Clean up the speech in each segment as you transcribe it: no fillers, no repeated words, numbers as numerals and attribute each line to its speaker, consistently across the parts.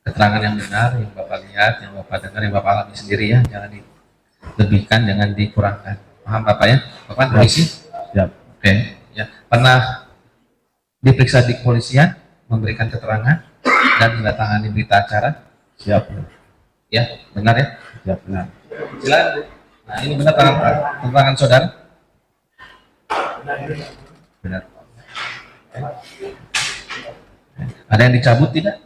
Speaker 1: keterangan yang benar, yang Bapak lihat, yang Bapak dengar, yang Bapak alami sendiri ya, jangan dilebihkan, jangan dikurangkan. Paham Bapak ya? Bapak polisi?
Speaker 2: Siap.
Speaker 1: Oke, ya. Pernah diperiksa di kepolisian, memberikan keterangan dan menandatangani berita acara?
Speaker 2: Siap.
Speaker 1: Ya, benar ya?
Speaker 2: Siap, benar.
Speaker 1: Silakan Bu. Nah, ini benar keterangan saudara? Benar. Ada yang dicabut tidak?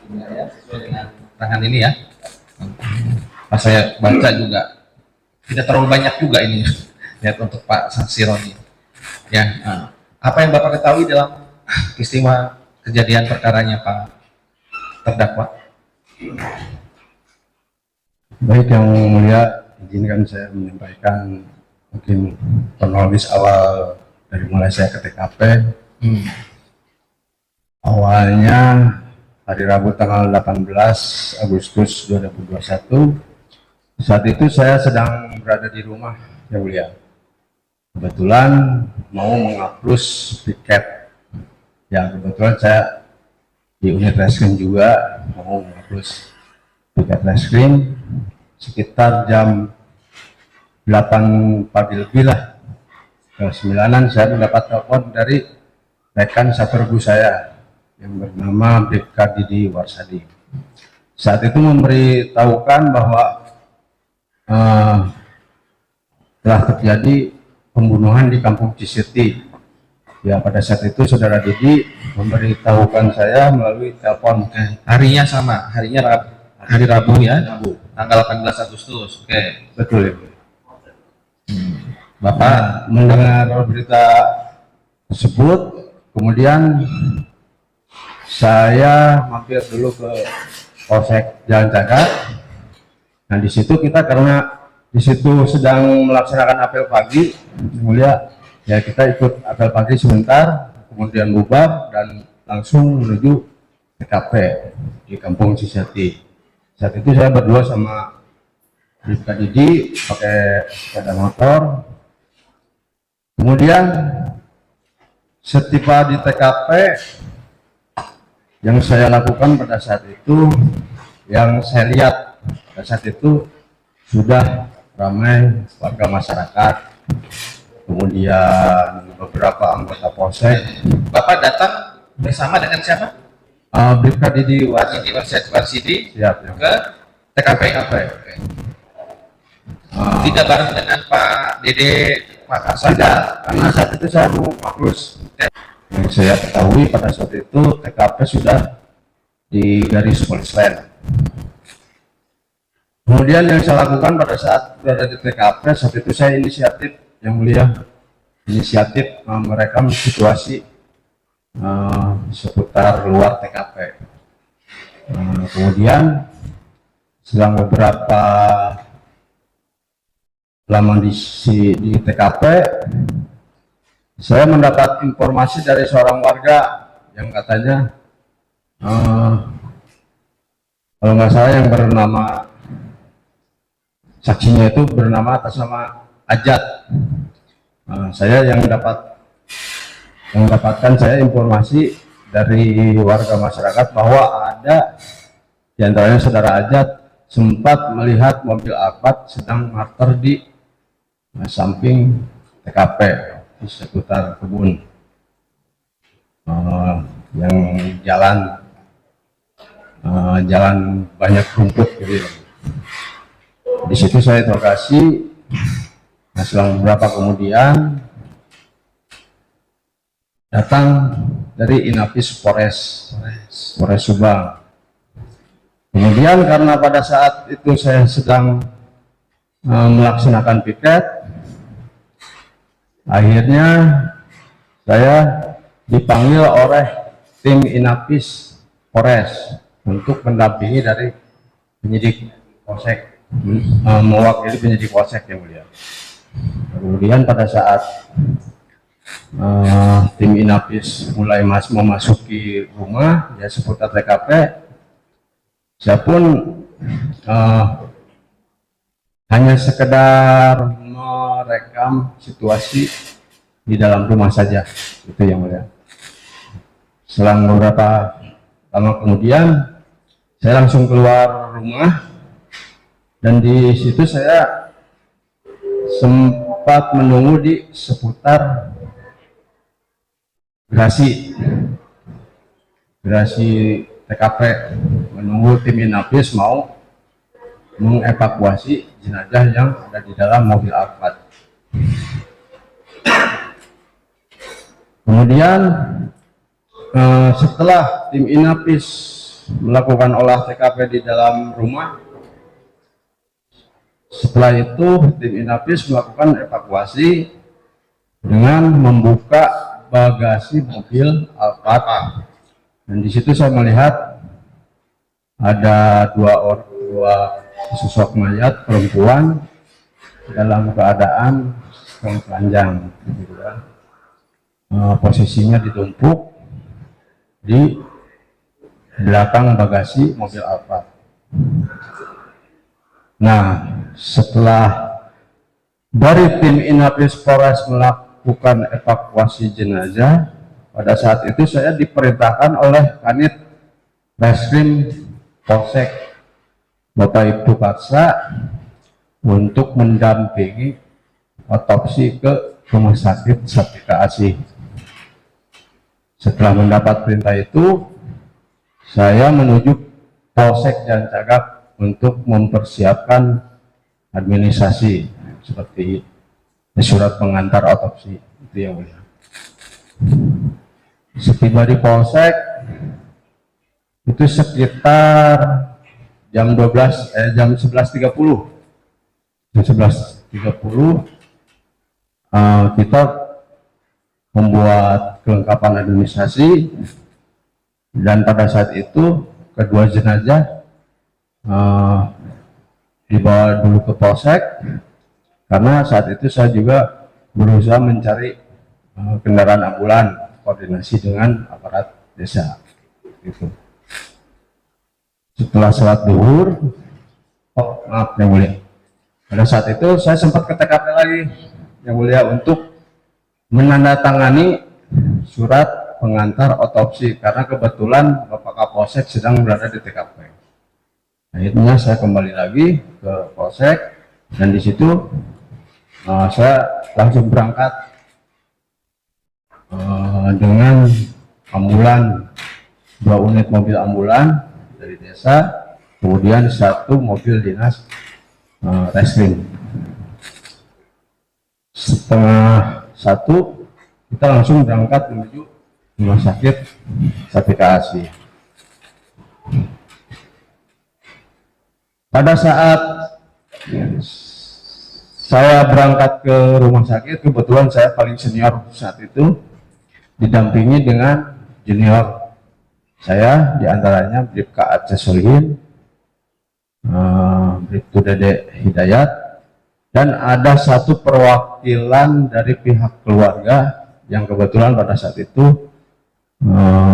Speaker 1: Tidak ya, sesuai dengan tangan ini ya. Pas saya baca juga tidak terlalu banyak juga ini lihat untuk Pak Saksi Roni. Ya, apa yang Bapak ketahui dalam peristiwa kejadian perkaranya Pak terdakwa?
Speaker 2: Baik, yang mulia, izinkan saya menyampaikan mungkin kronologis awal dari mulai saya ke TKP. Awalnya hari Rabu tanggal 18 Agustus 2021. Saat itu saya sedang berada di rumah, yang mulia. Kebetulan mau mengupload tiket. Ya, kebetulan saya di unit reskrim juga mau mengupload tiket reskrim sekitar jam 8 pagi lebih lah, ke 9-an saya mendapat telepon dari rekan satu regu saya yang bernama Bribka Didi Warsadi. Saat itu memberitahukan bahwa telah terjadi pembunuhan di Kampung Cisirti. Ya, pada saat itu saudara Didi memberitahukan saya melalui telepon.
Speaker 1: Harinya sama, harinya hari Rabu ya, Rabu, tanggal 18 Agustus. Oke.
Speaker 2: Betul ya.
Speaker 1: Bapak
Speaker 2: mendengar berita tersebut, kemudian saya mampir dulu ke Polsek Jalan Cagak. Nah, di situ kita karena di situ sedang melaksanakan apel pagi, mulia, ya kita ikut apel pagi sebentar, kemudian bubar dan langsung menuju TKP di Kampung Cisirti. Saat itu saya berdua sama Bribka Didi pakai sepeda motor. Kemudian setiba di TKP, yang saya lakukan pada saat itu, yang saya lihat pada saat itu sudah ramai warga masyarakat, kemudian beberapa anggota polsek.
Speaker 1: Bapak datang bersama dengan siapa?
Speaker 2: Bribka Didi
Speaker 1: Warsidi
Speaker 2: ya,
Speaker 1: ke TKP. Tidak bareng dengan Pak Dede Makassar.
Speaker 2: Tidak, karena saat itu saya mau fokus. Yang saya ketahui pada saat itu TKP sudah di garis polis lain. Kemudian yang saya lakukan pada saat berada di TKP, saat itu saya inisiatif, yang mulia, inisiatif merekam situasi seputar luar TKP. Kemudian selang beberapa lama di TKP, saya mendapat informasi dari seorang warga yang katanya kalau nggak salah yang bernama, saksinya itu bernama atas nama Ajat. Saya yang mendapatkan saya informasi dari warga masyarakat bahwa ada di antaranya saudara Ajat sempat melihat mobil Alphard sedang marter di samping TKP di seputar kebun yang jalan banyak rumput gitu. Di situ saya interogasi. Nah, selang beberapa kemudian datang dari Inapis Polres Subang. Kemudian karena pada saat itu saya sedang melaksanakan piket, akhirnya saya dipanggil oleh tim Inapis Polres untuk mendampingi dari penyidik Polsek, mewakili penyidik Polsek, yang mulia. Kemudian pada saat tim Inapis mulai memasuki rumah ya seputar TKP, saya pun hanya sekedar merekam situasi di dalam rumah saja, itu yang mulia. Selang beberapa lama kemudian Saya langsung keluar rumah dan di situ saya sempat menunggu di seputar gerasi TKP, menunggu tim Inafis mau mengevakuasi jenazah yang ada di dalam mobil Alphard. Kemudian setelah tim Inafis melakukan olah TKP di dalam rumah, setelah itu tim Inafis melakukan evakuasi dengan membuka bagasi mobil Alphard. Dan di situ saya melihat ada dua sosok mayat perempuan dalam keadaan telanjang, gitu kan. Posisinya ditumpuk di belakang bagasi mobil Alphard. Nah, setelah dari tim Inafis Polres melakukan evakuasi jenazah, pada saat itu saya diperintahkan oleh Kanit Reskrim Polsek Bapak Ibtu Paksa untuk mendampingi otopsi ke Rumah Sakit Sartika Asih. Setelah mendapat perintah itu, saya menuju Polsek dan Cagak untuk mempersiapkan administrasi seperti surat pengantar otopsi, itu yang mulia. Setiba di Polsek itu sekitar jam 11.30 kita membuat kelengkapan administrasi, dan pada saat itu kedua jenazah dibawa dulu ke Polsek karena saat itu saya juga berusaha mencari kendaraan ambulan, koordinasi dengan aparat desa gitu. Setelah sholat duhur, maaf yang mulia, pada saat itu saya sempat ke TKP lagi yang mulia untuk menandatangani surat pengantar otopsi karena kebetulan Bapak Kapolsek sedang berada di TKP. Akhirnya saya kembali lagi ke Polsek dan di situ saya langsung berangkat dengan ambulan, 2 unit mobil ambulan dari desa, kemudian 1 mobil dinas reskrim. Setengah 1 kita langsung berangkat menuju Rumah Sakit Sartika Asih. Pada saat saya berangkat ke rumah sakit, kebetulan saya paling senior saat itu, didampingi dengan junior saya, diantaranya Bribka Aceh Solihin, Bribtu Dede Hidayat, dan ada 1 perwakilan dari pihak keluarga yang kebetulan pada saat itu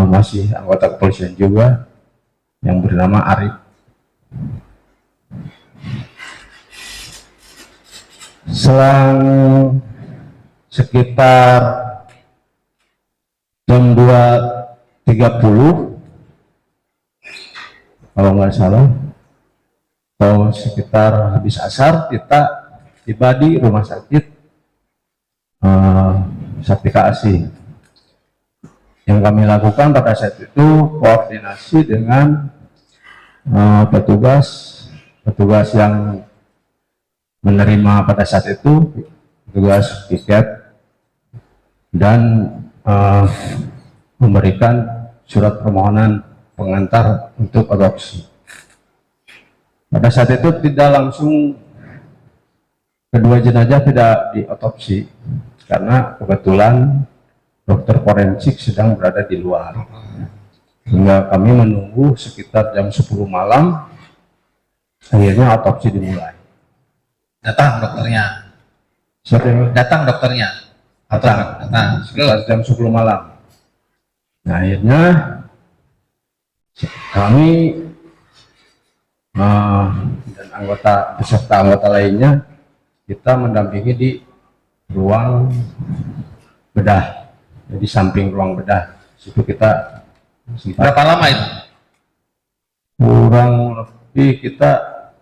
Speaker 2: masih anggota kepolisian juga, yang bernama Arif. Selang sekitar jam 2.30 kalau nggak salah, atau sekitar habis asar, kita tiba di Rumah Sakit Sartika Asih. Yang kami lakukan pada saat itu koordinasi dengan petugas yang menerima pada saat itu, petugas tiket, dan memberikan surat permohonan pengantar untuk otopsi. Pada saat itu tidak langsung kedua jenazah tidak diotopsi karena kebetulan dokter forensik sedang berada di luar, hingga kami menunggu sekitar jam 10 malam, akhirnya otopsi dimulai.
Speaker 1: Datang dokternya.
Speaker 2: Datang sekitar jam 10 malam. Nah, akhirnya kami dan beserta anggota lainnya, kita mendampingi di ruang bedah, jadi samping ruang bedah. Situ kita sempat.
Speaker 1: Berapa lama itu?
Speaker 2: kurang lebih kita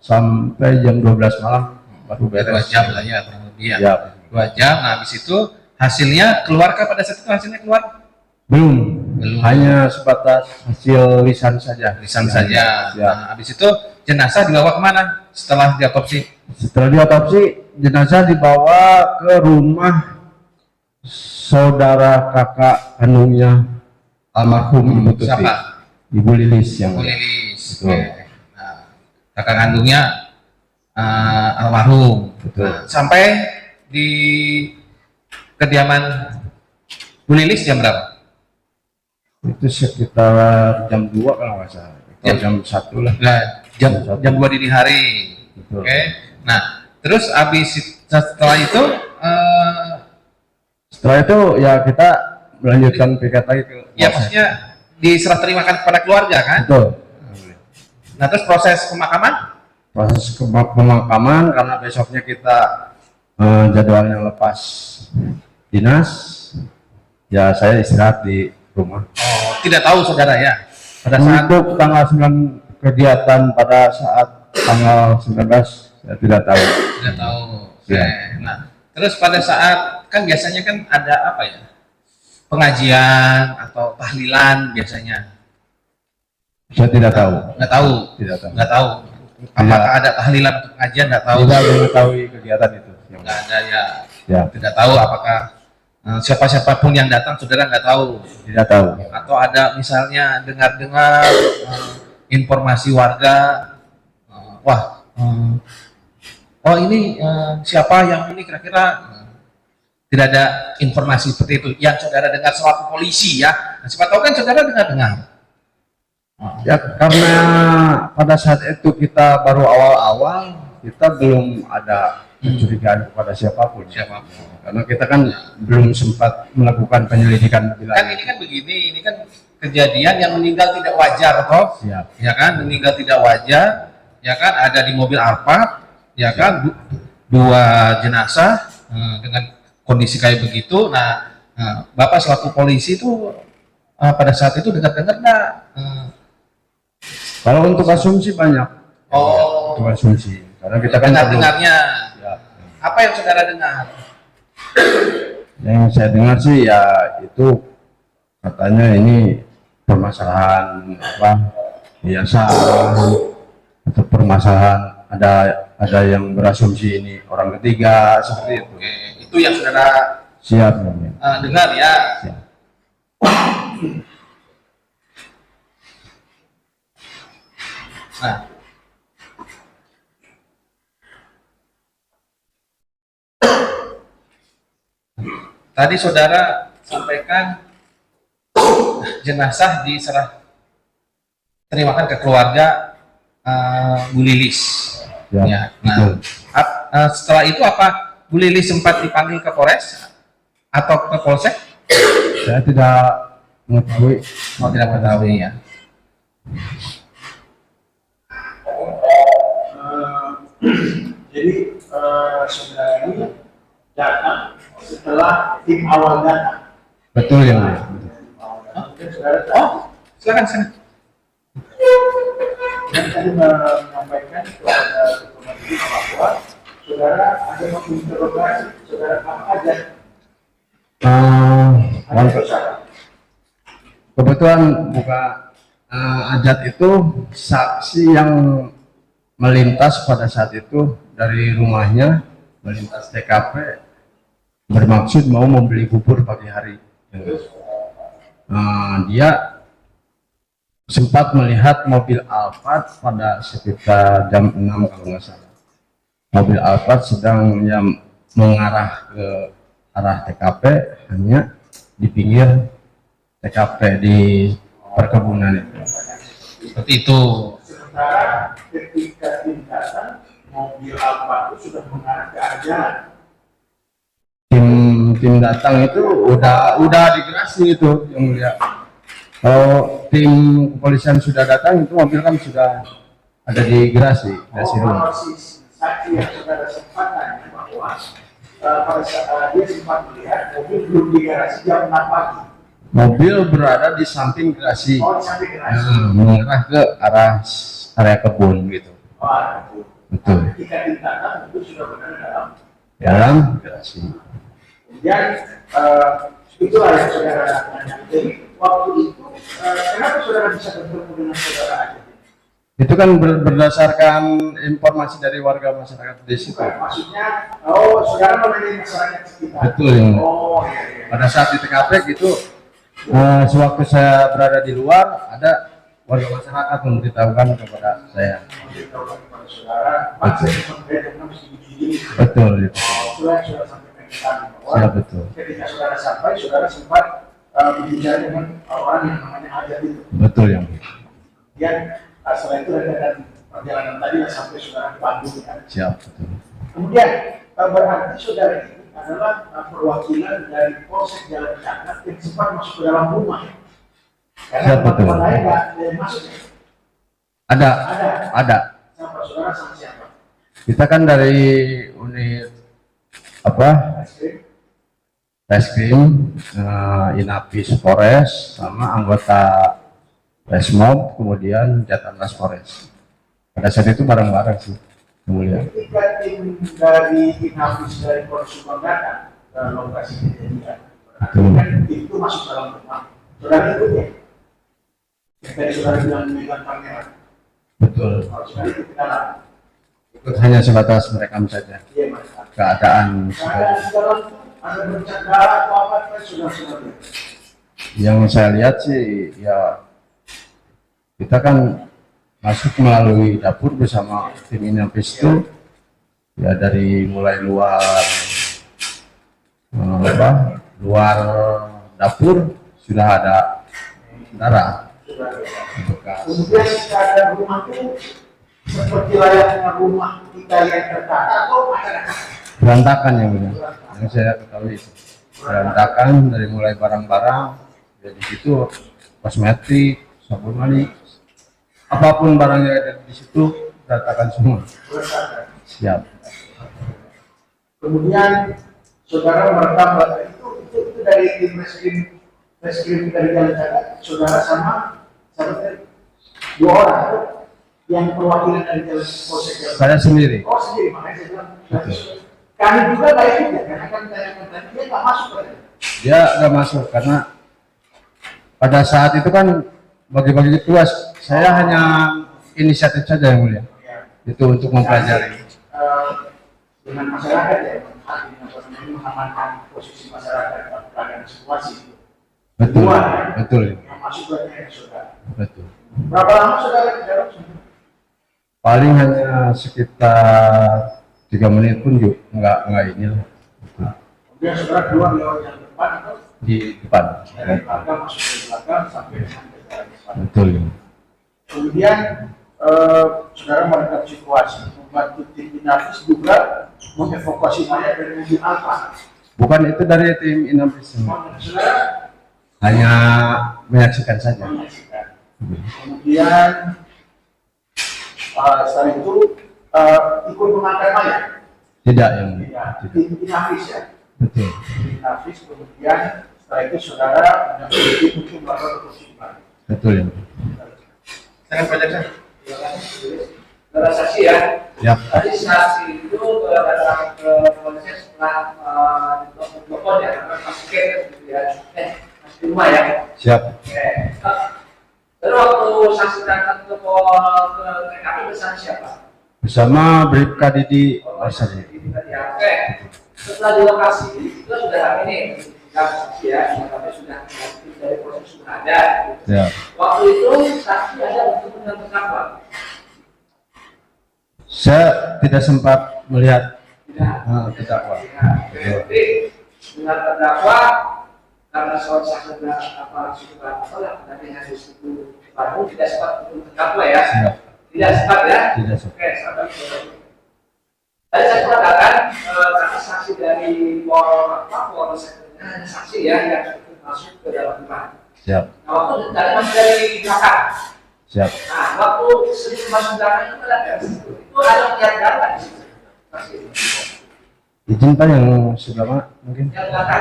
Speaker 2: sampai jam 12 malam baru beres.
Speaker 1: 2 jam lah ya kurang lebih ya.
Speaker 2: Ya.
Speaker 1: 2 jam. Nah, habis itu hasilnya keluarkah pada saat itu hasilnya keluar?
Speaker 2: Belum. Hanya sebatas hasil lisan saja.
Speaker 1: Lisan saja.
Speaker 2: Ya.
Speaker 1: Nah, habis itu jenazah dibawa kemana setelah diotopsi?
Speaker 2: Setelah diotopsi, jenazah dibawa ke rumah saudara kakak kandungnya almarhum Ibu Tuti.
Speaker 1: Siapa?
Speaker 2: Ibu Lilis yang
Speaker 1: Bu Lilis.
Speaker 2: Betul.
Speaker 1: Nah, kakak kandungnya almarhum.
Speaker 2: Betul.
Speaker 1: Nah, sampai di kediaman Bu Lilis jam berapa?
Speaker 2: itu sekitar jam 2 kalau nggak salah. Jam 1 lah.
Speaker 1: Nah, jam
Speaker 2: Jam 1.
Speaker 1: jam 2 dini hari.
Speaker 2: Betul.
Speaker 1: Oke. Nah, terus setelah itu
Speaker 2: Setelah itu ya kita melanjutkan piket lagi ke
Speaker 1: ya
Speaker 2: Polsek.
Speaker 1: maksudnya diserah terimakan kepada keluarga kan?
Speaker 2: Betul.
Speaker 1: Nah, terus proses pemakaman?
Speaker 2: Proses pemakaman karena besoknya kita jadwalnya lepas dinas, ya saya istirahat di rumah.
Speaker 1: Oh, tidak tahu saudara ya. Pada saat
Speaker 2: Untuk tanggal 9 kegiatan pada saat tanggal 19 saya tidak tahu.
Speaker 1: tidak tahu.
Speaker 2: Ya.
Speaker 1: Oke. Nah, terus pada saat kan biasanya kan ada apa ya? Pengajian atau tahlilan biasanya.
Speaker 2: Saya tidak tahu.
Speaker 1: Nggak tahu.
Speaker 2: Tidak tahu.
Speaker 1: Nggak tahu. Apakah ada tahlilan atau pengajian? Nggak tahu.
Speaker 2: Tidak mengetahui kegiatan itu.
Speaker 1: Nggak ada ya.
Speaker 2: Ya,
Speaker 1: Tidak tahu apakah siapa-siapapun yang datang saudara nggak tahu.
Speaker 2: tidak tahu.
Speaker 1: Atau ada misalnya dengar-dengar informasi warga, oh ini siapa yang ini kira-kira tidak ada informasi seperti itu yang saudara dengar selaku polisi ya. Nah, siapa tahu kan saudara dengar-dengar.
Speaker 2: Ya karena pada saat itu kita baru awal-awal, kita belum ada kecurigaan kepada siapapun.
Speaker 1: Siapapun.
Speaker 2: Karena kita kan belum sempat melakukan penyelidikan lebih
Speaker 1: Kan
Speaker 2: lanjut.
Speaker 1: ini kan begini, ini kan kejadian yang meninggal tidak wajar toh.
Speaker 2: Siap.
Speaker 1: Ya kan, meninggal tidak wajar, ya kan, ada di mobil Alphard, ya kan, dua jenazah dengan kondisi kayak begitu. Nah, Bapak selaku polisi itu pada saat itu dengar-dengar enggak?
Speaker 2: Kalau untuk asumsi banyak.
Speaker 1: Oh,
Speaker 2: Untuk asumsi. Karena kita kan
Speaker 1: dengar-dengarnya.
Speaker 2: Ya.
Speaker 1: Apa yang saudara dengar?
Speaker 2: Yang saya dengar sih ya itu katanya ini permasalahan apa biasa atau permasalahan ada yang berasumsi ini orang ketiga seperti itu.
Speaker 1: Oke, itu yang saudara
Speaker 2: Siap.
Speaker 1: dengar ya.
Speaker 2: Siap.
Speaker 1: Nah, tadi saudara sampaikan jenazah diserah terimakan ke keluarga Bu Lilis.
Speaker 2: Ya,
Speaker 1: Ya. Nah,
Speaker 2: betul.
Speaker 1: setelah itu apa Bu Lilis sempat dipanggil ke Polres atau ke Polsek?
Speaker 2: Saya tidak mengetahui.
Speaker 1: Oh, tidak mengetahui ya.
Speaker 3: Jadi saudara ini datang setelah tim awal datang.
Speaker 2: Betul ya. Mulia.
Speaker 3: Mungkin saudara
Speaker 1: Oh, silakan.
Speaker 3: dan tadi menyampaikan kepada ketua majelis bahwa saudara ada menginterogasi saudara apa aja.
Speaker 2: Kebetulan buka Ajat itu saksi yang melintas pada saat itu dari rumahnya melintas TKP bermaksud mau membeli bubur pagi hari. Dia sempat melihat mobil Alphard pada sekitar jam 6 kalau nggak salah. Mobil Alphard sedang mengarah ke arah TKP, hanya di pinggir TKP di perkebunan itu.
Speaker 1: Seperti itu.
Speaker 3: Sementara ketika tim datang, mobil Alfa itu sudah mengarah ke arah jalan.
Speaker 2: Tim datang itu udah digerasi itu yang mulia. Kalau tim kepolisian sudah datang itu mobil kan sudah ada di gerasi rumah.
Speaker 3: Kalau si saksi yang saudara sempat tanya bahwa pada saat dia sempat melihat mobil belum di garasi jam 6 pagi.
Speaker 2: Mobil berada di samping gerasi,
Speaker 3: Oh, di samping garasi.
Speaker 2: mengarah ke arah area kebun gitu.
Speaker 3: Wah,
Speaker 2: Betul.
Speaker 3: ketika ditata itu sudah benar
Speaker 2: Dalam garasi.
Speaker 3: kemudian itulah yang saudara tanya. Jadi waktu itu kenapa saudara bisa bertemu dengan saudara aja?
Speaker 2: Itu kan berdasarkan informasi dari warga masyarakat di situ.
Speaker 3: Maksudnya, oh saudara mengenai masyarakat sekitar.
Speaker 2: Betul. Yang
Speaker 3: Oh iya.
Speaker 2: pada saat di TKP gitu, sewaktu saya berada di luar, ada warga masyarakat memberitahukan kepada saya.
Speaker 3: Beritahukan kepada saudara, Pak saya sampai dengan begini.
Speaker 2: Betul. Gitu.
Speaker 3: Sudah sampaikan ke kami bahwa
Speaker 2: Ya, betul.
Speaker 3: ketika saudara sampai, saudara sempat berbicara dengan orang yang namanya Ajat itu.
Speaker 2: Betul yang.
Speaker 3: Kemudian setelah itu rekan perjalanan tadi yang sampai saudara di Bandung kan.
Speaker 2: Siap. Betul.
Speaker 3: Kemudian berarti saudara ini adalah perwakilan dari Polsek Jalan Cakap yang sempat masuk ke dalam rumah. Karena
Speaker 2: Siap, betul.
Speaker 3: teman lain nggak masuk.
Speaker 2: Ada.
Speaker 3: Ada. Siapa saudara sama siapa?
Speaker 2: Kita kan dari unit apa? Reskrim, Inapis Polres, sama anggota Resmob, kemudian Jatlantas Polres. Pada saat itu bareng-bareng sih, kemudian.
Speaker 3: Ketika tim dari Inapis dari Polres Subang datang ke lokasi kejadian, kan itu masuk dalam rumah. Saudara ikut ya? Yang tadi saudara bilang memegang kamera.
Speaker 2: Betul.
Speaker 3: Kalau saudara ikut ke dalam.
Speaker 2: Ikut hanya sebatas merekam saja
Speaker 3: Iya mas.
Speaker 2: keadaan.
Speaker 3: Karena di dalam itu ada bercanda atau apa kan sudah lihat.
Speaker 2: Yang saya lihat sih, ya kita kan masuk melalui dapur bersama tim Inapis itu, ya dari mulai luar luar dapur sudah ada darah bekas.
Speaker 3: Kemudian keadaan rumah itu seperti layaknya rumah kita yang tertata atau masyarakat.
Speaker 2: Berantakan yang benar, yang saya ketahui itu berantakan dari mulai barang-barang, jadi situ kosmetik, sabun mandi, apapun barang yang ada di situ berantakan semua. Siap.
Speaker 3: Kemudian saudara merekam itu dari tim reskrim dari Jalan Cakap, saudara sama dua orang yang perwakilan dari Jalan Polsek Jalan.
Speaker 2: Saya sendiri.
Speaker 3: Oh sendiri, makanya saya bilang. Kami juga baik juga, karena kami tanyakan tadi dia nggak masuk kan?
Speaker 2: Dia nggak masuk karena pada saat itu kan bagi-bagi tugas, saya hanya inisiatif saja yang mulia. Itu untuk mempelajari.
Speaker 3: Dengan masyarakat ya, mengamankan posisi masyarakat dalam keadaan situasi.
Speaker 2: Betul,
Speaker 3: Dua,
Speaker 2: betul,
Speaker 3: yang masuk banyak ya saudara.
Speaker 2: betul.
Speaker 3: Berapa lama saudara di dalam?
Speaker 2: Paling hanya sekitar 3 menit pun juga nggak ini lah.
Speaker 3: Kemudian saudara keluar lewat yang depan atau
Speaker 2: Di depan.
Speaker 3: dari belakang masuk ke belakang sampai ke depan.
Speaker 2: Betul.
Speaker 3: Kemudian saudara merekam situasi, membantu tim Inafis juga mengevakuasi mayat dari mobil Alfa.
Speaker 2: Bukan itu dari tim Inapis,
Speaker 3: Saudara
Speaker 2: hanya menyaksikan saja.
Speaker 3: menyaksikan. Kemudian setelah itu ikut mengangkat mayat.
Speaker 2: Tidak yang
Speaker 3: Tidak,
Speaker 2: tidak.
Speaker 3: tim Inafis ya.
Speaker 2: Betul.
Speaker 3: Tim Inafis kemudian setelah itu saudara menyaksikan untuk melakukan otopsi.
Speaker 2: Betul yang.
Speaker 3: Saya pajak saya. Saudara saksi ya.
Speaker 2: Ya.
Speaker 3: Tadi saksi itu datang ke polisi setelah telepon ya, karena masih gitu ya. Masih rumah ya.
Speaker 2: Siap.
Speaker 3: Oke. Lalu waktu saksi datang ke TKP bersama siapa?
Speaker 2: Bersama Bribka Didi Arsadi.
Speaker 3: Oke. Setelah di lokasi itu sudah ini, saksi ya, sudah dari proses sudah ada.
Speaker 2: Ya.
Speaker 3: Waktu itu saksi ada untuk dengan terdakwa.
Speaker 2: Saya tidak sempat melihat terdakwa.
Speaker 3: Jadi dengan terdakwa karena soal saksi apa sudah lah nanti harus itu baru tidak sempat untuk terdakwa ya.
Speaker 2: Siap.
Speaker 3: Tidak sempat ya.
Speaker 2: Tidak sempat.
Speaker 3: Oke, sabar. Tadi saya katakan karena saksi dari Polseknya hanya saksi ya yang masuk ke dalam rumah.
Speaker 2: Siap.
Speaker 3: Nah, waktu masuk dari belakang.
Speaker 2: Siap.
Speaker 3: Nah, waktu sebelum masuk belakang itu ada itu ada yang belakang di situ. Masih.
Speaker 2: Izin Pak yang sebelah mana mungkin?
Speaker 3: Yang belakang.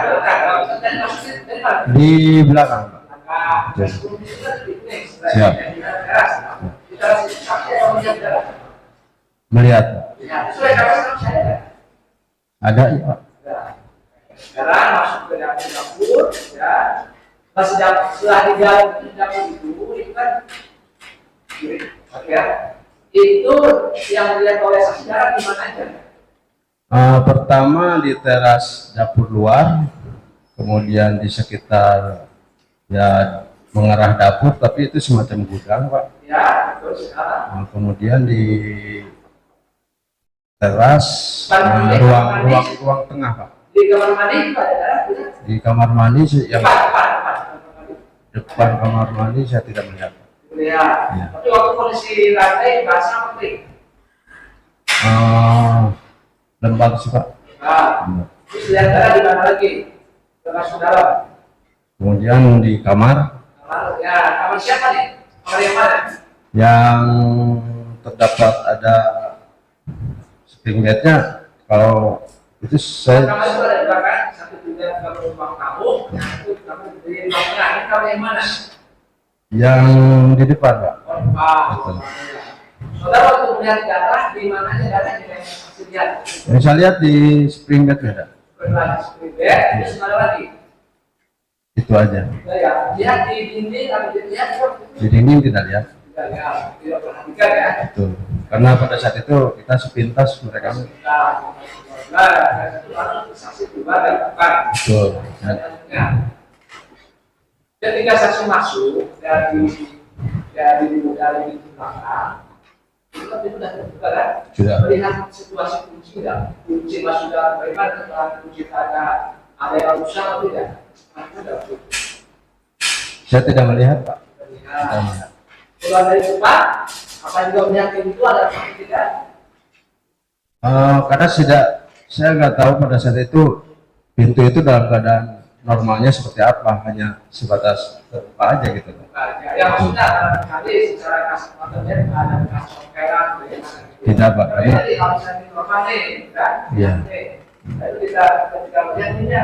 Speaker 3: Dan masuknya dari mana?
Speaker 2: Di belakang Pak.
Speaker 3: Belakang. Sebelum itu kan di sini.
Speaker 2: Siap.
Speaker 3: Di teras. Di Saksi atau melihat saudara?
Speaker 2: Melihat, Pak.
Speaker 3: Ya, sesuai kapasitas saya ada.
Speaker 2: Ada, ya, Pak.
Speaker 3: Sekarang masuk ke dapur, ya. Setelah di dalam dapur itu kan, ya, itu yang dilihat oleh saksi saudara di mana aja?
Speaker 2: Pertama di teras dapur luar, kemudian di sekitar ya mengarah dapur, tapi itu semacam gudang, Pak.
Speaker 3: Ya, terus sekarang.
Speaker 2: Kemudian di teras ruang tengah, Pak.
Speaker 3: Di kamar mandi itu ada.
Speaker 2: Di kamar mandi yang
Speaker 3: Depan.
Speaker 2: depan kamar mandi saya tidak melihat.
Speaker 3: Ya. Tapi waktu kondisi lantai basah apa kering?
Speaker 2: Lembab sih, Pak.
Speaker 3: Nah, terus lihat saudara di mana lagi? Tempat saudara.
Speaker 2: Kemudian di kamar
Speaker 3: Ya, kamar siapa nih? Kamar yang mana?
Speaker 2: yang terdapat ada spring bednya, kalau itu saya
Speaker 3: Kamar itu ada dua kan? Satu juga kamar ruang tamu, satu kamar di ruang tengah. Ini kamar yang mana?
Speaker 2: yang di depan, Pak.
Speaker 3: Oh, saudara waktu melihat darah di mana aja darahnya yang saksi lihat?
Speaker 2: Yang saya lihat di spring bed ada.
Speaker 3: Berlari seperti bed, terus mana lagi?
Speaker 2: Itu aja.
Speaker 3: Ya, lihat di dinding atau dilihat
Speaker 2: Di dinding tidak lihat.
Speaker 3: tidak perhatikan ya.
Speaker 2: Betul. Karena pada saat itu kita sepintas mereka.
Speaker 3: Saksi pribadi bukan.
Speaker 2: Betul.
Speaker 3: Ketika saksi masuk dari pintu belakang, itu kan sudah terbuka kan?
Speaker 2: Sudah.
Speaker 3: Melihat situasi kunci tidak? Kunci masuk dalam bagaimana setelah kunci ada yang rusak atau tidak?
Speaker 2: Saya tidak melihat, Pak.
Speaker 3: Melihat. Keluar dari tempat, apa juga melihat itu ada apa tidak?
Speaker 2: Karena saya nggak tahu pada saat itu pintu itu dalam keadaan normalnya seperti apa, hanya sebatas terbuka aja gitu.
Speaker 3: Ya maksudnya tadi secara kasat matanya ada bekas congkelan,
Speaker 2: Tidak, Pak.
Speaker 3: jadi harus ada normal nih, kan?
Speaker 2: Iya.
Speaker 3: Lalu kita ketika melihat ini ya,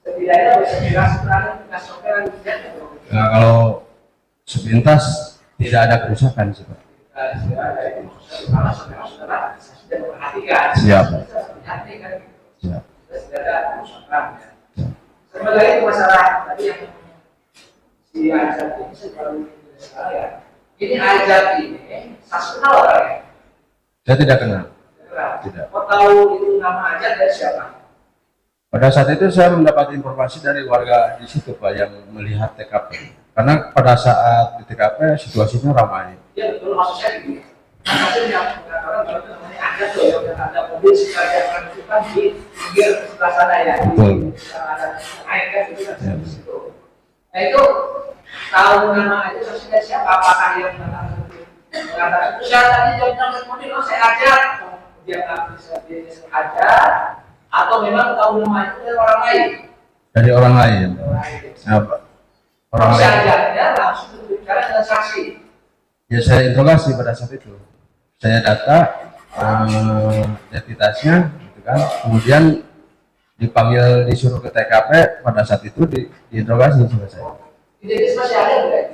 Speaker 3: setidaknya bisa jelaskan bekas congkelan tidak.
Speaker 2: Nah, kalau sepintas tidak ada kerusakan sih, Pak. Siap. Siap.
Speaker 3: Sebenarnya itu masalah tadi yang si Ajat ini sebaru ya. Ini Ajat ini saksi kenal orang ya?
Speaker 2: Saya tidak kenal. Tidak.
Speaker 3: Kau tahu itu nama Ajat dari siapa?
Speaker 2: Pada saat itu saya mendapat informasi dari warga di situ, Pak, yang melihat TKP. Karena pada saat di TKP situasinya ramai.
Speaker 3: Ya betul, maksud saya begini. Maksudnya yang mengatakan bahwa itu namanya Ajat loh, yang ada mobil sekitar yang menunjukkan di pinggir sebelah sana ya.
Speaker 2: Betul.
Speaker 3: Ada air kan itu kan di situ. Nah itu tahu nama itu saksinya siapa? Apakah yang mengatakan itu saya tadi jawabnya mobil, oh saya ajar. Dia nggak bisa ajar, atau memang tahu nama itu dari orang lain?
Speaker 2: Dari orang lain. Nah, orang
Speaker 3: Saya
Speaker 2: lain.
Speaker 3: ajarnya langsung berbicara dengan saksi.
Speaker 2: Ya saya interogasi pada saat itu. Saya data identitasnya, gitu kan. Kemudian dipanggil disuruh ke TKP, pada saat itu diinterogasi sama saya.
Speaker 3: Identitas masih ada nggak?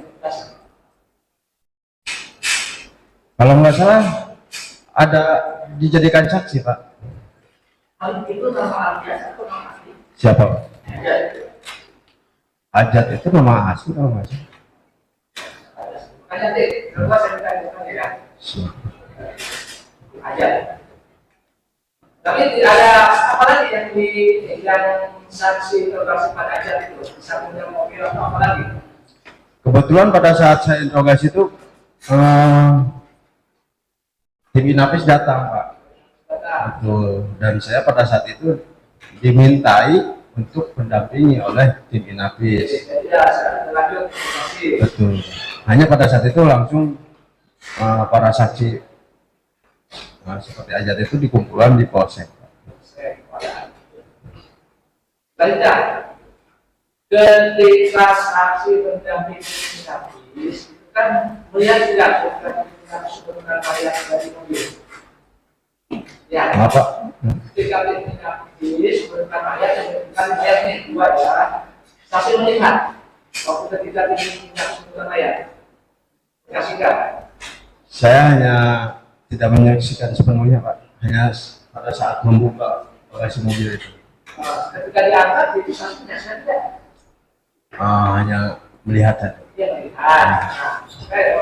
Speaker 2: Kalau nggak salah ada dijadikan saksi, Pak.
Speaker 3: Hal itu nama Ajat atau nama asli?
Speaker 2: Siapa, Pak?
Speaker 3: Ajat.
Speaker 2: Ajat itu nama asli kalau nggak salah.
Speaker 3: Ajat deh, kedua saya minta ya. Ajat. Tapi tidak ada apa lagi yang saksi interogasi pada Ajat itu? Bisa punya mobil atau apa lagi?
Speaker 2: Kebetulan pada saat saya interogasi itu tim Inapis datang, Pak. Betul. Dan saya pada saat itu dimintai untuk mendampingi oleh tim Inapis. Betul. Hanya pada saat itu langsung para saksi seperti Ajat itu dikumpulkan di polsek.
Speaker 3: Baiklah, ketika saksi mendampingi Inapis kan melihat tidak sebenarnya dari mobil. Ya,
Speaker 2: Apa?
Speaker 3: ketika Inapis sebenarnya yang lihat nih dua ya, saksi melihat waktu ketika ini sebenarnya kasihkan
Speaker 2: Saya hanya tidak menyaksikan sepenuhnya Pak, hanya pada saat membuka bagasi mobil itu.
Speaker 3: Ketika diangkat itu saksinya saya tidak.
Speaker 2: Hanya melihat saja.
Speaker 3: Dia melihat.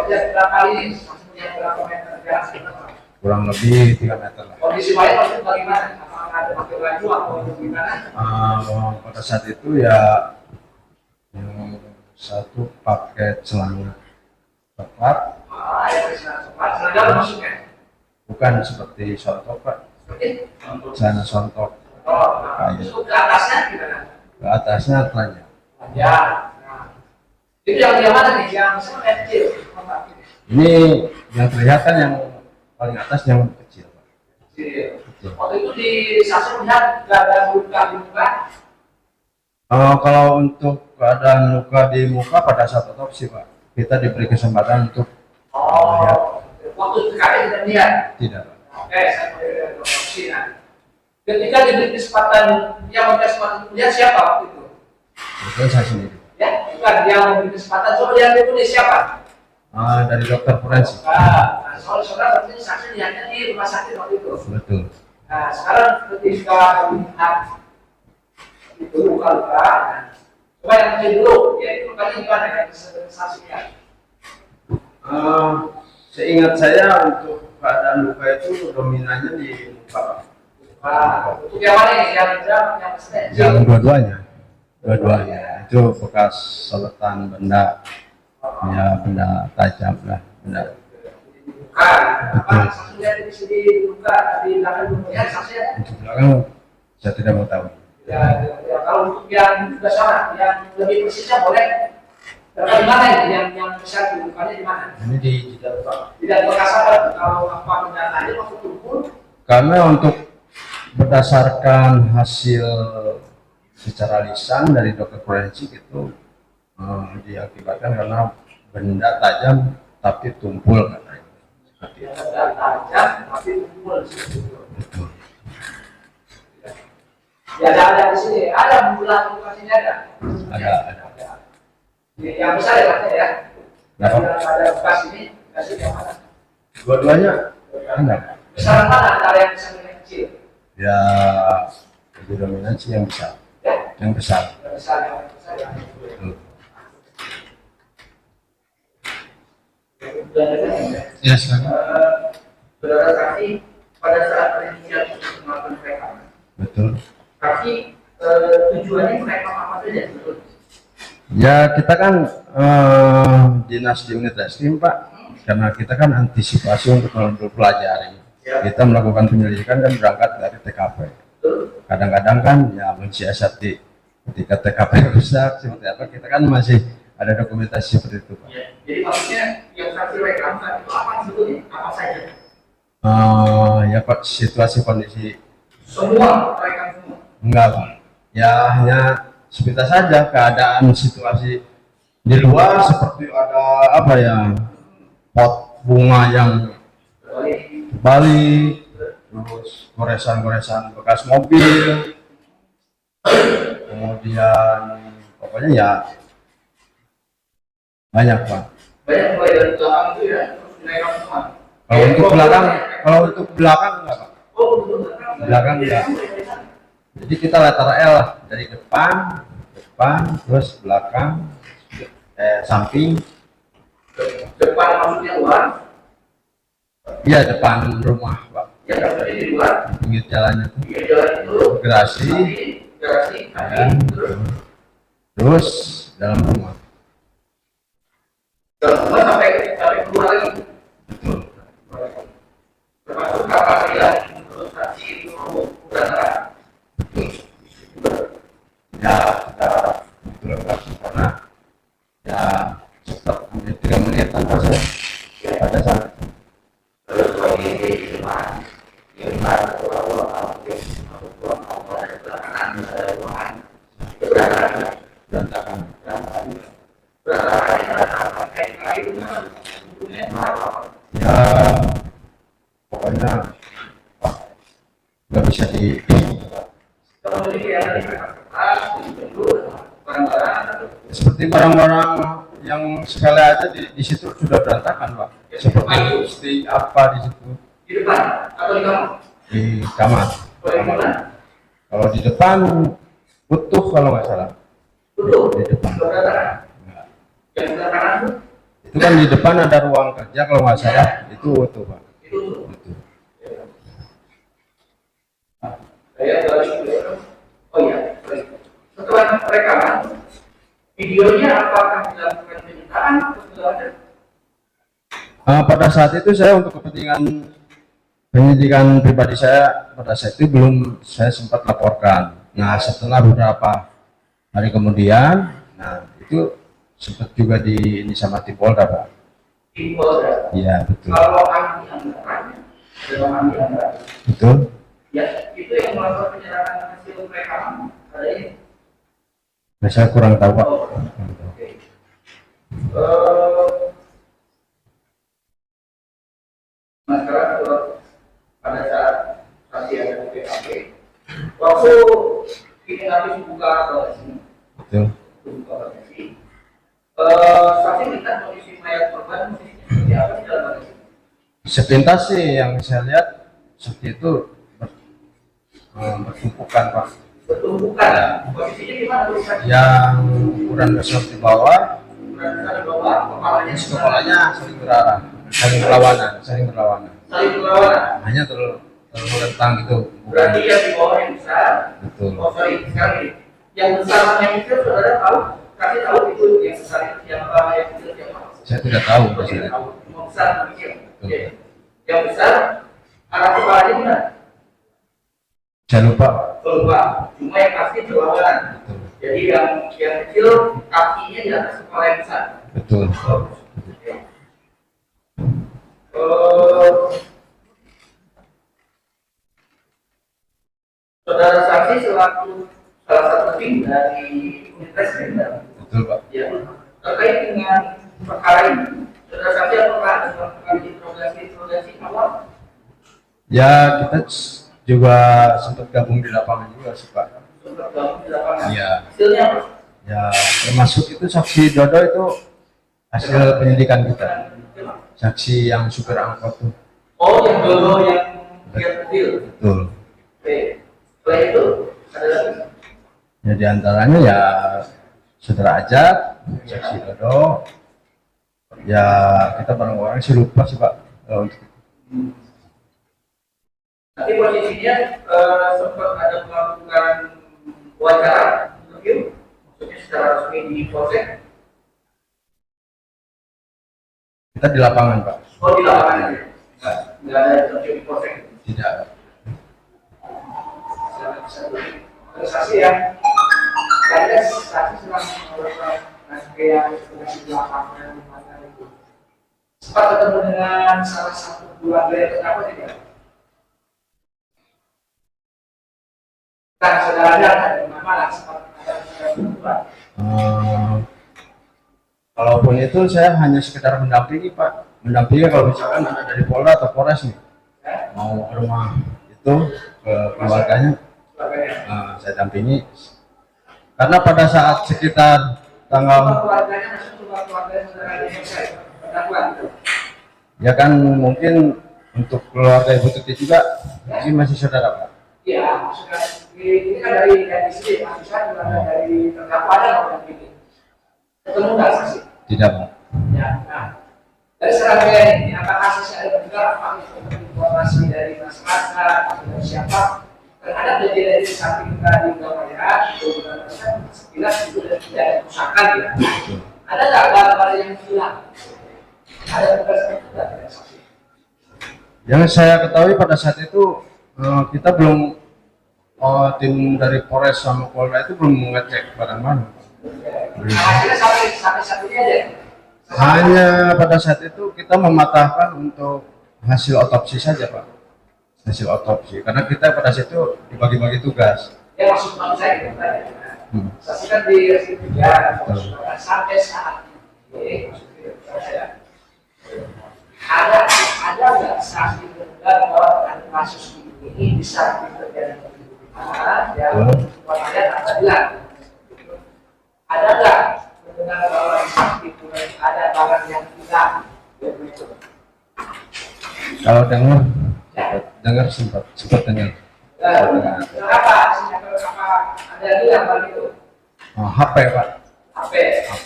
Speaker 3: Dia berapa kali saksinya berapa meter jarak?
Speaker 2: Kurang lebih 3 meter lah.
Speaker 3: Kondisi lain waktu bagaimana? Apakah ada pakai baju atau gimana?
Speaker 2: Pada saat itu ya yang satu pakai celana coklat,
Speaker 3: Ya bisa cepat. Seragam maksudnya?
Speaker 2: bukan seperti sontok Pak,
Speaker 3: Seperti?
Speaker 2: celana sontok.
Speaker 3: Itu ke atasnya gimana?
Speaker 2: Ke atasnya telanjang.
Speaker 3: Ya. Nah. Itu yang mana nih? Yang kecil.
Speaker 2: Ini yang kelihatan yang paling atas yang kecil Pak.
Speaker 3: Kecil. Waktu itu di saksi melihat nggak ada luka di muka.
Speaker 2: Kalau untuk keadaan luka di muka pada saat otopsi Pak, kita diberi kesempatan untuk melihat.
Speaker 3: Waktu TKP tidak lihat.
Speaker 2: Tidak Pak.
Speaker 3: Oke, saya mau otopsi. Nah, ketika diberi kesempatan, yang memberi kesempatan melihat siapa waktu itu?
Speaker 2: Itu saya sendiri.
Speaker 3: Ya, bukan dia memberi kesempatan. Coba lihat itu dia siapa?
Speaker 2: Dari dokter forensik.
Speaker 3: Nah, soal saudara berarti saksi lihatnya di rumah sakit waktu itu.
Speaker 2: Betul.
Speaker 3: Nah, sekarang ketika melihat itu luka-luka, nah, coba yang kecil dulu, yaitu lukanya gimana yang saksinya?
Speaker 2: Seingat saya untuk keadaan luka itu dominannya di muka.
Speaker 3: Nah, untuk yang mana ini? Yang berapa? Yang besar?
Speaker 2: Yang dua-duanya itu bekas soletan benda, ya benda tajam lah, benda.
Speaker 3: Bukan. Apa saksinya di sini luka di belakang lumutnya saksinya?
Speaker 2: Untuk belakang saya tidak mau tahu.
Speaker 3: Ya, kalau untuk yang juga sama, yang lebih persisnya boleh. Di mana ini? Yang besar di lukanya di mana?
Speaker 2: Ini di jidat Pak.
Speaker 3: Tidak bekas apa? Kalau apa benda tadi waktu tumpul?
Speaker 2: Karena untuk berdasarkan hasil secara lisan dari dokter forensik itu diakibatkan karena benda tajam tapi tumpul katanya. Seperti itu.
Speaker 3: Benda tajam tapi tumpul.
Speaker 2: Betul.
Speaker 3: Ya ada di sini, ada bulan lokasinya ada.
Speaker 2: Ada.
Speaker 3: Yang besar ya katanya ya.
Speaker 2: Kenapa?
Speaker 3: Ada bekas ini, kasih yang mana?
Speaker 2: Dua-duanya ada.
Speaker 3: Besar mana antara yang besar dan yang kecil?
Speaker 2: Ya lebih dominan sih yang besar.
Speaker 3: Ya,
Speaker 2: Yang besar.
Speaker 3: yang besar yang besar yang kecil.
Speaker 2: Betul.
Speaker 1: Ya, silakan.
Speaker 3: Saudara saksi pada saat penelitian untuk melakukan rekaman.
Speaker 2: Betul.
Speaker 3: Tapi tujuannya merekam apa saja betul?
Speaker 2: Ya kita kan dinas di unit reskrim Pak, karena kita kan antisipasi untuk mempelajari. Kita melakukan penyelidikan dan berangkat dari TKP. Kadang-kadang kan ya mensiasati ketika TKP rusak seperti apa, kita kan masih ada dokumentasi seperti itu Pak.
Speaker 3: Ya, jadi maksudnya yang saksi rekamkan itu apa sebetulnya? Apa saja?
Speaker 2: Ya Pak, situasi kondisi
Speaker 3: Semua rekam semua.
Speaker 2: enggak Pak. Ya hanya sepintas saja keadaan situasi di luar seperti ada apa ya, pot bunga yang terbalik, terus goresan-goresan bekas mobil, kemudian pokoknya ya banyak Pak.
Speaker 3: Banyak mulai dari belakang itu ya, terus direkam semua.
Speaker 2: Kalau untuk belakang enggak Pak.
Speaker 3: Oh, betul belakang.
Speaker 2: Belakang enggak. Jadi kita letter L dari depan, terus belakang, samping.
Speaker 3: Depan maksudnya luar.
Speaker 2: Iya depan rumah Pak.
Speaker 3: Ya, berarti di luar.
Speaker 2: Pinggir jalannya tuh.
Speaker 3: Iya, jalan itu.
Speaker 2: Gerasi,
Speaker 3: Gerasi,
Speaker 2: kan, terus dalam rumah.
Speaker 3: Dalam rumah sampai keluar lagi.
Speaker 2: Betul.
Speaker 3: Termasuk kapal ya, terus saksi itu udara.
Speaker 2: Ya, betul Pak. Karena ya sekitar hampir 3 menit tanpa saya pada saat berantakan. Ya pokoknya nggak bisa di seperti barang-barang yang sekali aja di situ sudah berantakan Pak. seperti lipstick apa di situ
Speaker 3: Di depan atau di kamar?
Speaker 2: di kamar.
Speaker 3: Oh, di mana?
Speaker 2: Kalau di depan utuh kalau nggak salah.
Speaker 3: Betul.
Speaker 2: Di depan.
Speaker 3: Sebelah kanan.
Speaker 2: Enggak.
Speaker 3: Yang sebelah kanan itu?
Speaker 2: Itu kan di depan ada ruang kerja kalau nggak salah itu utuh pak.
Speaker 3: Itu.
Speaker 2: Utuh.
Speaker 3: Saya dari oh iya. Setelah rekaman, videonya apakah dilakukan penyitaan atau sudah ada?
Speaker 2: Pada saat itu saya untuk kepentingan penyidikan pribadi saya pada saat itu belum saya sempat laporkan. Nah setelah beberapa hari kemudian, nah itu sempat juga di ini sama tim Polda pak.
Speaker 3: Di Polda.
Speaker 2: Iya betul.
Speaker 3: Kalau ahli anggarannya, dalam ahli anggaran,
Speaker 2: Betul.
Speaker 3: ya itu yang melakukan penyerahan hasil rekaman ada ini.
Speaker 2: Nah, saya kurang tahu pak.
Speaker 3: Oh,
Speaker 2: Kurang tahu.
Speaker 3: oke. Nah sekarang kalau pada saat saksi ada di PKP, waktu ini habis buka bagasi,
Speaker 2: Betul.
Speaker 3: buka bagasi, saksi minta kondisi mayat korban posisinya seperti apa di dalam bagasi?
Speaker 2: Sepintas sih yang saya lihat seperti itu bertumpukan pak.
Speaker 3: Bertumpukan, posisinya gimana tulisan?
Speaker 2: Yang ukuran besar di bawah,
Speaker 3: Berada di bawah, kepalanya
Speaker 2: kepalanya saling berarah, saling berlawanan, saling berlawanan.
Speaker 3: saling berlawanan.
Speaker 2: Hanya terlentang gitu, bukan.
Speaker 3: Berarti yang di bawah yang besar.
Speaker 2: Betul.
Speaker 3: Oh sorry, sekarang ini. Yang besar sama yang kecil saudara tahu? Kasih tahu itu yang besar itu siapa, yang kecil siapa?
Speaker 2: Saya tidak tahu
Speaker 3: Oh,
Speaker 2: Mas.
Speaker 3: tidak tahu. Yang besar sama kecil.
Speaker 2: Betul.
Speaker 3: Oke. Yang besar arah kepalanya mana?
Speaker 2: Saya lupa.
Speaker 3: Keluar. Cuma yang pasti berlawanan.
Speaker 2: Betul.
Speaker 3: Jadi yang kecil kakinya di atas kepala yang besar.
Speaker 2: Betul.
Speaker 3: Oke. Saudara saksi selaku salah satu tim dari unit reskrim
Speaker 2: Betul pak.
Speaker 3: ya, terkait dengan perkara ini, saudara saksi apakah ada melakukan interogasi awal?
Speaker 2: Ya kita juga sempat gabung di lapangan juga sih pak.
Speaker 3: Sempat gabung di lapangan.
Speaker 2: Iya.
Speaker 3: Hasilnya apa?
Speaker 2: Ya termasuk itu saksi Dodo itu hasil penyidikan kita. Saksi yang supir angkot tuh.
Speaker 3: Oh, yang dulu yang lihat mobil.
Speaker 2: Betul.
Speaker 3: Oke. Setelah itu ada lagi.
Speaker 2: Ya diantaranya ya saudara Ajat, saksi Dodo. Ya kita bareng orang sih lupa sih pak. Kalau untuk
Speaker 3: Nanti posisinya sempat ada melakukan wawancara interview, maksudnya secara resmi di polsek.
Speaker 2: kita di lapangan pak.
Speaker 3: Oh di lapangan aja, nggak ada interview di polsek.
Speaker 2: Tidak.
Speaker 3: Ada saksi ya, ada saksi sedang melakukan rangkaian investigasi di lapangan mana itu. Sempat ketemu dengan salah satu keluarga yang terdakwa tidak? Kan saudaranya ada di mana? Sempat ada keluarga.
Speaker 2: Kalaupun itu saya hanya sekedar mendampingi pak, mendampingi kalau misalkan ada dari Polda atau Polres nih mau ke rumah itu ke keluarganya, saya dampingi karena pada saat sekitar tanggal
Speaker 3: Keluarganya masuk keluarga saudara yang saya terdakwa gitu.
Speaker 2: ya kan mungkin untuk keluarga Ibu Tuti juga ini masih saudara pak.
Speaker 3: Iya, maksudnya ini kan dari sini, maksudnya keluarga dari terdakwa ada orang ini. Ketemu nggak saksi?
Speaker 2: Tidak pak.
Speaker 3: Ya, nah dari serangkaian ini apakah saksi ada juga apa informasi dari masyarakat atau dari siapa terhadap kejadian ini samping tadi gambarnya beberapa sekilas itu tidak ada kerusakan ya. Ada nggak gambar yang hilang? Ada berdasarkan itu nggak dari saksi?
Speaker 2: Yang saya ketahui pada saat itu kita belum tim dari Polres sama Polda itu belum mengecek barang mana.
Speaker 3: Hasilnya sampai satunya aja.
Speaker 2: Hanya pada saat itu kita mematahkan untuk hasil otopsi saja pak, hasil otopsi karena kita pada saat itu dibagi-bagi tugas.
Speaker 3: Ya maksud saya gitu tadi. Saksi kan di reskrim juga sampai saat ini maksud saya ada nggak saksi benar bahwa kasus ini bisa terjadi yang warnanya tak bilang ada nggak mendengar bahwa saksi ada barang yang hilang begitu
Speaker 2: Kalau sempat dengar.
Speaker 4: Kenapa? Apa ada lagi apa gitu?
Speaker 2: Oh, HP Pak.
Speaker 4: HP.
Speaker 2: HP.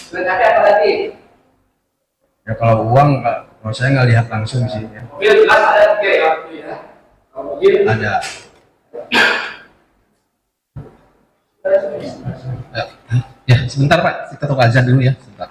Speaker 4: Selain HP apa lagi?
Speaker 2: Ya kalau uang kalau saya nggak lihat langsung sih. Ya.
Speaker 4: Mobil jelas ada tiga ya, ya. Kalau mobil
Speaker 2: Ada.
Speaker 1: Ya, ya sebentar Pak, kita tunggu azan dulu ya, sebentar.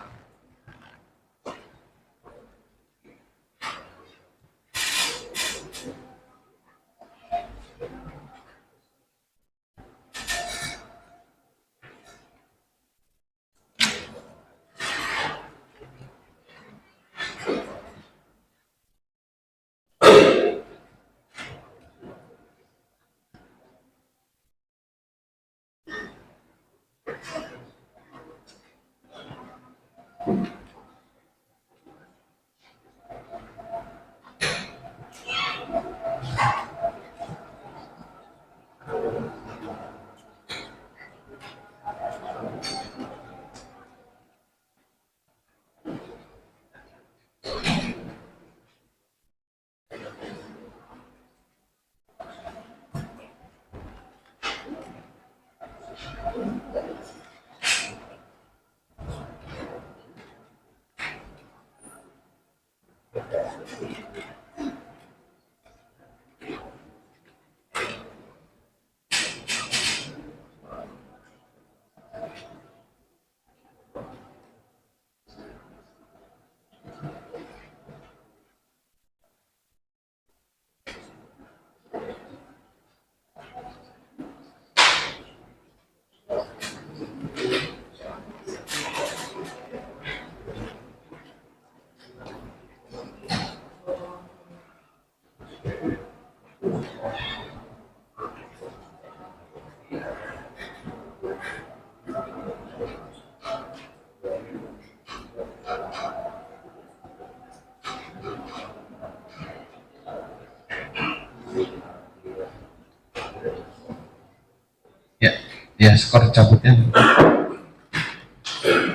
Speaker 1: Ya, ya skor cabutnya.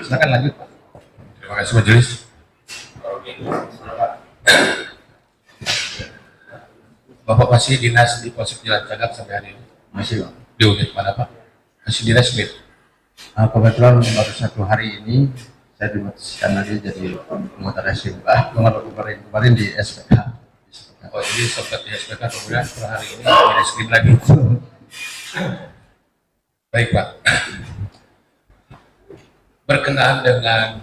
Speaker 1: Silakan lanjut Pak.
Speaker 5: Terima kasih majelis. Bapak masih dinas di Polsek Jalan Cagak sampai hari ini?
Speaker 2: Masih Pak.
Speaker 5: Di unit mana Pak? Masih dinas unit?
Speaker 2: Kebetulan baru 1 hari ini saya dimutuskan lagi jadi pengantar SPK. Kemarin di SPK.
Speaker 5: Oh jadi sempat di SPK kemudian per hari ini di reskrim lagi. Baik Pak. Berkenaan dengan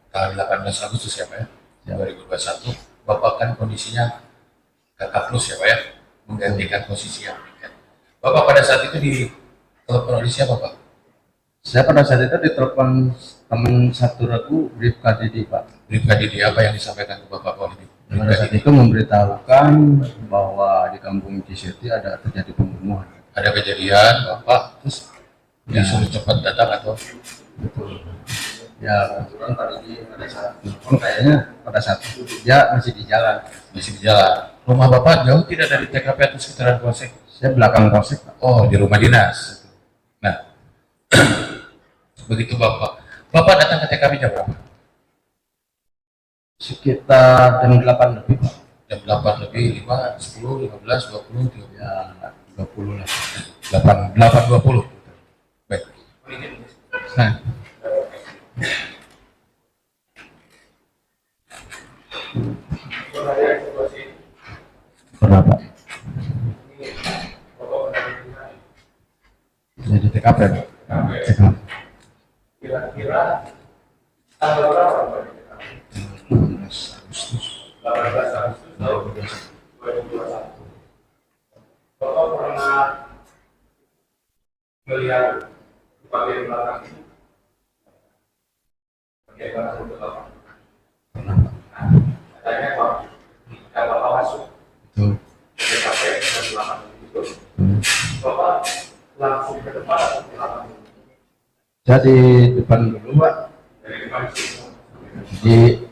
Speaker 5: tanggal 18 Agustus ya Pak ya, 2021, Bapak kan kondisinya kakak plus ya Pak ya, menggantikan posisi yang meningkat. Bapak pada saat itu di telepon oleh siapa Pak?
Speaker 2: Saya pada saat itu ditelepon teman satu ragu Rifka Didi Pak.
Speaker 5: Rifka Didi, apa yang disampaikan ke Bapak oleh
Speaker 2: Pada saat itu memberitahukan bahwa di kampung Ciseti ada terjadi pembunuhan.
Speaker 5: ada kejadian Bapak terus disuruh cepat datang atau
Speaker 2: Ya, kebetulan Pak Didi pada saat telepon kayaknya pada saat itu dia masih di jalan.
Speaker 5: masih di jalan? Rumah Bapak jauh tidak dari TKP atau sekitaran Polsek?
Speaker 2: Saya belakang polsek Pak.
Speaker 5: Oh, di rumah dinas. Nah, begitu Bapak datang ke TKP jam berapa?
Speaker 2: Sekitar jam 8 lebih Pak.
Speaker 5: Jam 8 lebih 5, 10, 15, 20, 30.
Speaker 2: Ya 20 lah.
Speaker 5: 8.20. Baik.
Speaker 1: Nah,
Speaker 2: Pernah Pak. Jadi TKP Pak. TKP.
Speaker 4: Kira-kira tanggal berapa?
Speaker 2: 18 Agustus.
Speaker 4: 18 Agustus tahun 2021. Bapak pernah melihat bagian belakang ini? Bagaimana untuk Bapak?
Speaker 2: Pernah Pak.
Speaker 4: Katanya Pak, kalau Bapak masuk
Speaker 2: Betul.
Speaker 4: ke TKP dan belakang itu,
Speaker 2: Hmm.
Speaker 4: Bapak langsung ke depan atau ke belakang?
Speaker 2: Saya di depan dulu Pak.
Speaker 4: Dari depan sini.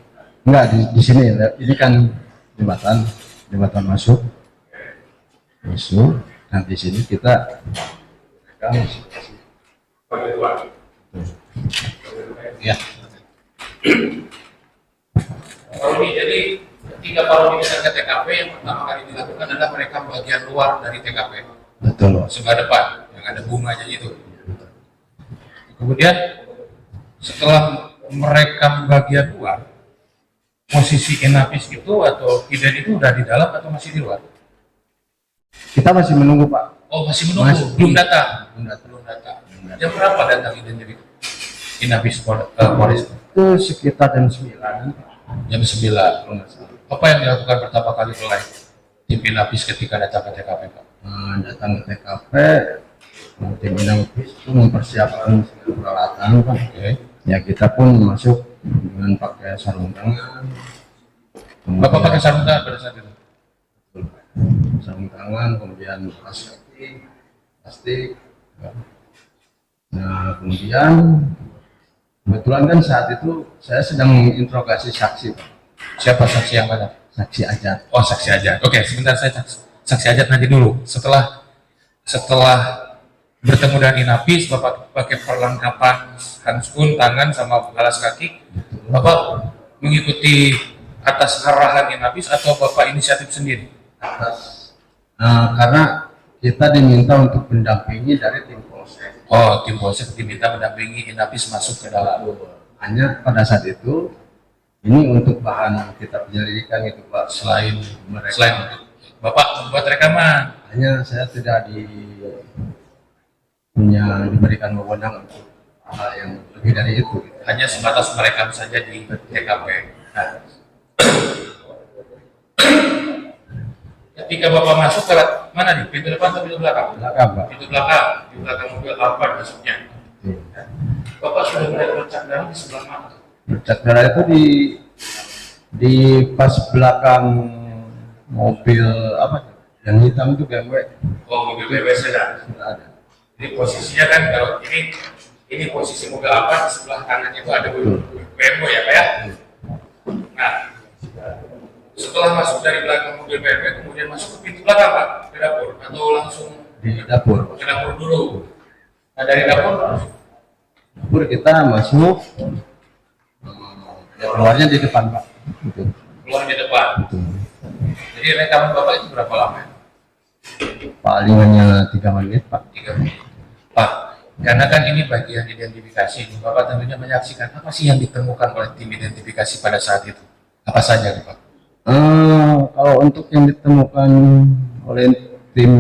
Speaker 2: Enggak di sini. Ini kan jembatan masuk. Nah di sini kita
Speaker 4: Bagi dua.
Speaker 1: ya.
Speaker 5: Kalau ini jadi ketika kalau kita ke TKP yang pertama kali dilakukan adalah mereka bagian luar dari TKP.
Speaker 2: Betul, Pak.
Speaker 5: Sebelah depan yang ada bunganya itu. Kemudian setelah mereka bagian luar, posisi inapis itu atau Iden itu udah di dalam atau masih di luar?
Speaker 2: Kita masih menunggu, Pak.
Speaker 5: Oh, masih menunggu,
Speaker 2: Masih.
Speaker 5: belum datang.
Speaker 2: Belum datang.
Speaker 5: Belum datang. Jam berapa datang Iden jadi inapis Polres?
Speaker 2: Itu sekitar jam 9.
Speaker 5: Jam 9. Apa yang dilakukan pertama kali oleh tim inapis ketika datang ke TKP, Pak?
Speaker 2: Datang ke TKP, tim inapis itu mempersiapkan segala peralatan, Pak.
Speaker 5: Oke.
Speaker 2: Ya kita pun masuk dengan pakai sarung tangan.
Speaker 5: Bapak pakai sarung tangan pada saat itu?
Speaker 2: Sarung tangan, kemudian kaos kaki, plastik. Nah, kemudian kebetulan kan saat itu saya sedang menginterogasi saksi, Pak.
Speaker 5: Siapa saksi yang mana?
Speaker 2: Saksi Ajat.
Speaker 5: Oh, saksi Ajat. Oke, sebentar saya saksi Ajat nanti dulu. Setelah bertemu dengan inapis, Bapak pakai perlengkapan handskun, tangan sama alas kaki. Bapak mengikuti atas arahan inapis atau Bapak inisiatif sendiri?
Speaker 2: Karena kita diminta untuk mendampingi dari tim polsek.
Speaker 5: Oh, tim polsek diminta mendampingi inapis masuk ke dalam.
Speaker 2: Hanya pada saat itu ini untuk bahan kita penyelidikan itu, Pak.
Speaker 5: Selain
Speaker 2: Mereka
Speaker 5: untuk Bapak membuat rekaman.
Speaker 2: hanya saya tidak diberikan wewenang untuk hal yang lebih dari itu.
Speaker 5: Hanya sebatas merekam saja di TKP.
Speaker 2: Nah,
Speaker 5: Ketika Bapak masuk ke mana nih? Pintu depan atau pintu belakang?
Speaker 2: belakang, Pak.
Speaker 5: Pintu belakang, di belakang mobil Alphard masuknya. Bapak sudah melihat bercak darah di sebelah mana?
Speaker 2: Bercak darah itu di pas belakang mobil apa yang hitam itu BMW.
Speaker 5: Oh, mobil BMW sedan.
Speaker 2: Ada.
Speaker 5: Jadi posisinya kan kalau ini posisi mobil Alphard, di sebelah kanan itu ada BMW ya Pak ya? Nah, setelah masuk dari belakang mobil BMW, kemudian masuk ke pintu belakang Pak, ke dapur, atau langsung
Speaker 2: Di dapur, Pak.
Speaker 5: ke dapur dulu? Nah, dari dapur,
Speaker 2: Dapur kita masuk, ya keluarnya di depan, Pak. Gitu.
Speaker 5: keluar di depan.
Speaker 2: Gitu.
Speaker 5: Jadi rekaman Bapak itu berapa lama?
Speaker 2: Paling hanya 3 menit, Pak.
Speaker 5: 3 menit. Pak, karena kan ini bagian identifikasi, Bapak tentunya menyaksikan apa sih yang ditemukan oleh tim identifikasi pada saat itu? Apa saja, Pak?
Speaker 2: Kalau untuk yang ditemukan oleh tim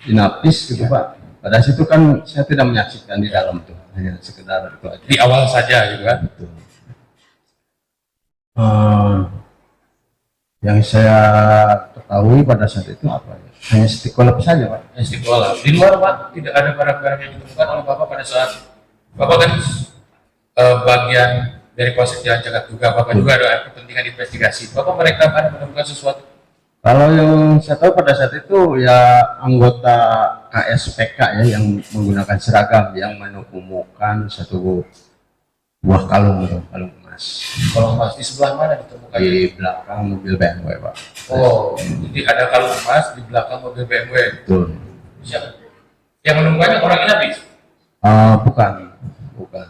Speaker 2: inapis gitu, Pak, pada situ kan saya tidak menyaksikan di dalam tuh, hanya sekedar itu aja.
Speaker 5: Di awal saja gitu kan?
Speaker 2: Betul. Yang saya ketahui pada saat itu apa ya? Hanya stick kolab saja, Pak.
Speaker 5: Istiqlal. Di luar Pak, tidak ada barang-barang yang ditemukan oleh Bapak pada saat Bapak kan bagian dari Polsek Jalan Jagat juga, Bapak juga ada kepentingan investigasi. Bapak merekam ada menemukan sesuatu?
Speaker 2: Kalau yang saya tahu pada saat itu ya anggota KSPK ya yang menggunakan seragam yang menemukan satu buah kalung itu, kalung emas
Speaker 5: Kalau Mas di sebelah mana ditemukan?
Speaker 2: di belakang mobil BMW, Pak.
Speaker 5: Oh, jadi ada kalung emas di belakang mobil BMW.
Speaker 2: Betul.
Speaker 5: Siapa? Yang menemukannya orang ini habis?
Speaker 2: Bukan.